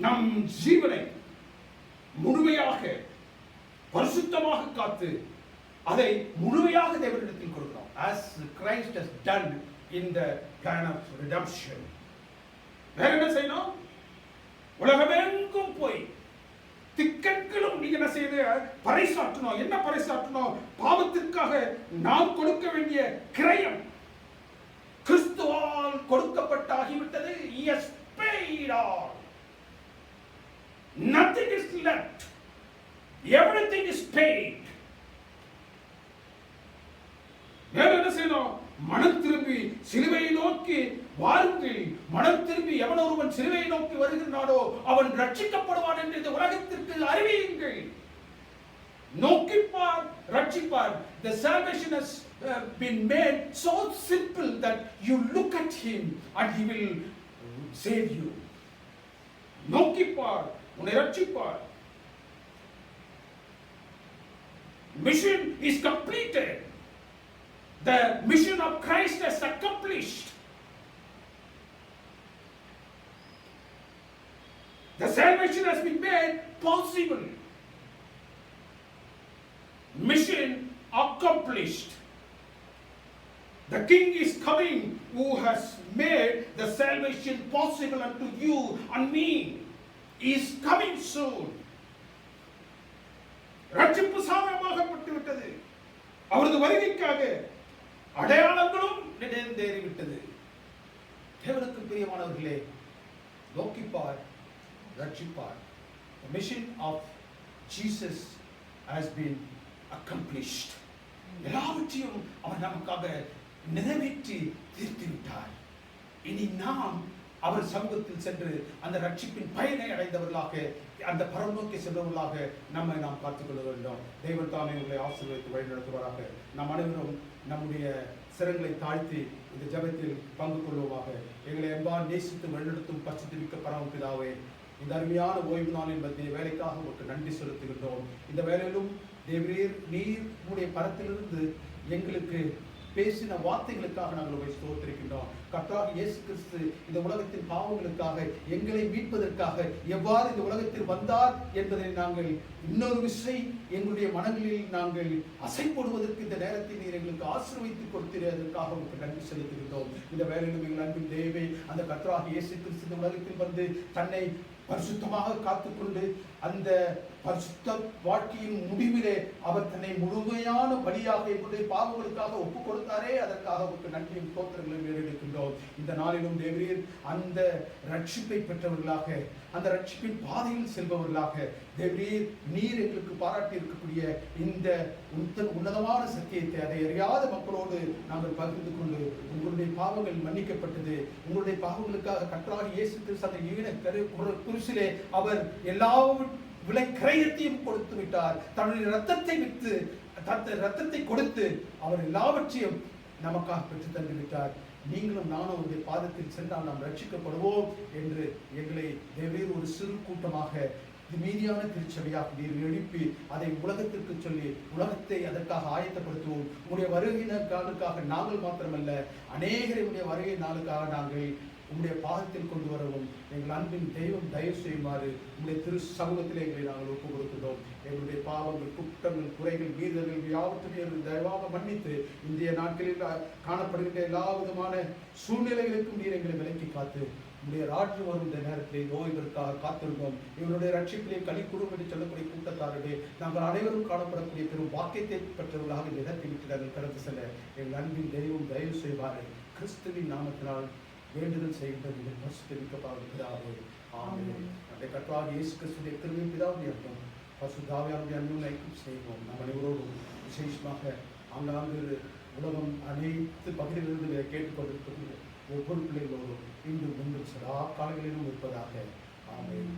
நம் ஜீவனை முழுமையாக பரிசுத்தமாக காத்து அதை முழுமையாக தேவனிடத்தில் கொடுக்கிறோம். As Christ has done in the plan of redemption. வேற என்ன செய்யணும்? உலகமெங்கும் போய் திக்கெங்கிலும் நீங்க என்ன செய்ய பறைசாற்றணும். என்ன பறைசாற்றணும்? பாவத்திற்காக நாம் கொடுக்க வேண்டிய கிரயம் கிறிஸ்துவால் கொடுக்கப்பட்டாகிவிட்டது. He has paid all. Nothing is left. Everything is paid. வேற என்ன செய்யணும்? மனம் திரும்பி சிலுவையை நோக்கி வாருங்கள். மனம் திரும்பி எவன் ஒருவன் சிலுவையை நோக்கி வருகின்றானோ அவன் ரட்சிக்கப்படுவான் என்று இந்த உலகத்திற்கு அறிவியுங்கள். நோக்கிப்பார், ரட்சிப்பார். The salvation has been made so simple that you look at him and he will save you. நோக்கிப்பார், உன்னை ரட்சிப்பார். Mission is completed. The mission of Christ is accomplished. The salvation has been made possible. Mission accomplished. The King is coming who has made the salvation possible unto you and me. He is coming soon. ரட்சிப்பு சாதகமாகப்பட்டு விட்டது. அவரது வருகைக்காக அடையாளங்களும் நிறைவேறிவிட்டது. தேவனுக்கு பிரியமானவர்களே, நோக்கிப்பார், ரட்சிப்பார். The mission of Jesus has been accomplished. எல்லாவற்றையும் அவர் நமக்காக நிறைவேற்றி தீர்த்து விட்டார். இனி நாம் அவர் சமூகத்தில் சென்று அந்த ரட்சிப்பின் பயனை அடைந்தவர்களாக, அந்த பரநோக்கி சென்றவர்களாக நம்மை நாம் காத்துக்கொள்ள வேண்டும். தெய்வம் தாமே உங்களை ஆசீர்வதித்து வழிநடத்துவாராக. நாம் அனைவரும் நம்முடைய சிரங்களை தாழ்த்தி இந்த ஜெபத்தில் பங்கு கொள்வோமாக. எங்களை எவ்வாறு நேசித்து வழிநடத்தும் பரிசுத்தமிக்க பரமபிதாவே, இந்த அருமையான ஓய்வு நாளின் மத்திய வேலைக்காக உங்களுக்கு நன்றி செலுத்துகின்றோம். இந்த வேலையிலும் தேவரீர் நீர் உடைய பரத்திலிருந்து எங்களுக்கு பேசின வார்த்தைகளுக்காக நாங்கள் உங்களை ஸ்தோத்திரிக்கின்றோம். கர்த்தராகிய இயேசு கிறிஸ்து இந்த உலகத்தின் பாவங்களுக்காக எங்களை மீட்பதற்காக எவ்வாறு இந்த உலகத்தில் வந்தார் என்பதை நாங்கள் இன்னொரு விசை எங்களுடைய மனங்களில் நாங்கள் அசைப்படுவதற்கு இந்த நேரத்தில் நீர் எங்களுக்கு ஆசீர்வதித்து கொடுத்ததற்காக உங்களுக்கு நன்றி செலுத்துகின்றோம். இந்த வேலையிலும் எங்கள் அன்பின் தேவை அந்த கர்த்தராகிய இயேசு கிறிஸ்து இந்த உலகத்தில் வந்து தன்னை பரிசுத்தமாக காத்துக்கொண்டு அந்த பரிசுத்த வாழ்க்கையின் முடிவிலே அவர் தன்னை முழுமையான பலியாக எங்களுடைய பாவங்களுக்காக ஒப்புக் கொடுத்தாரே, அதற்காக அவருக்கு நன்றியும் ஸ்தோத்திரங்களையும் ஏறெடுக்கின்றோம். இந்த நாளிலும் தேவரீர் அந்த ரட்சிப்பை பெற்றவர்களாக, அந்த ரட்சிப்பின் பாதையில் செல்பவர்களாக தேவரீர் நீர் எங்களுக்கு பாராட்டி இருக்கக்கூடிய இந்த உன்னதமான சத்தியத்தை அதை அறியாத மக்களோடு நாங்கள் பகிர்ந்து கொண்டு உங்களுடைய பாவங்கள் மன்னிக்கப்பட்டது, உங்களுடைய பாவங்களுக்காக கர்த்தராகிய இயேசு கிறிஸ்து அந்த ஈன குருசிலே அவர் எல்லா விலை கிரயத்தையும் கொடுத்து விட்டார். தன்னுடைய ரத்தத்தை விட்டு ரத்தத்தை கொடுத்து அவர் எல்லாவற்றையும் நமக்காக பெற்று தந்து விட்டார். நீங்களும் நானும் அவருடைய பாதத்தில் சென்றால் நாம் ரட்சிக்கப்படுவோம் என்று எங்களை தேவரீர் ஒரு சிறு கூட்டமாக மீதியான திருச்சபையாக நீர் எழுப்பி அதை உலகத்திற்கு சொல்லி உலகத்தை அதற்காக ஆயத்தப்படுத்துவோம். உங்களுடைய வருகை நாளுக்காக நாங்கள் மாத்திரமல்ல, அநேகரை உடைய வருகை நாளுக்காக நாங்கள் உங்களுடைய பாதத்தில் கொண்டு வரவும் எங்கள் அன்பின் தெய்வம் தயவு செய்யுமாறு உங்களுடைய திரு சமூகத்தில் எங்களை நாங்கள் ஒப்புக் கொடுக்கிறோம். எங்களுடைய பாவங்கள், குற்றங்கள், குறைகள், மீறல்கள் யாவற்றையும் தயவாக மன்னித்து இந்திய நாட்களில் காணப்படுகின்ற எல்லா விதமான சூழ்நிலைகளுக்கும் நீர் எங்களை விலக்கி காத்து உங்களுடைய ராஜ்யம் வரும் இந்த நேரத்தில் நோய்களுக்காக காத்திருந்தோம். இவருடைய ரட்சிப்பிலே களி குடும் என்று சொல்லக்கூடிய கூட்டத்தாரே, நாங்கள் அனைவரும் காணப்படக்கூடிய பெரும் வாக்கியத்தை பெற்றவர்களாக இந்த இடத்தை விட்டு நாங்கள் கடந்து செல்ல எங்கள் அன்பின் தெய்வம் தயவு செய்வாரு கிறிஸ்துவின் நாமத்தினால் வேண்டுதல் செய்கின்ற பரிசுத்தமிக்கப்படுகிறாரே. ஆமென். அந்த கர்த்தராகிய இயேசு கிறிஸ்துவின் கிருபை பிதாவுடைய அன்பும் பரிசுத்தாவியானவருடைய அன்பும் ஐக்கியம் செய்வோம். நாம் அனைவரோடும் விசேஷமாக ஆங்காங்கு உலகம் அனைத்து பகுதிகளிலிருந்து கேட்டுக்கொண்டிருக்கக்கூடிய ஒவ்வொரு பிள்ளைகளோடும் இன்றும் முன்னும் சதா காலங்களிலும் இருப்பதாக. ஆமென்.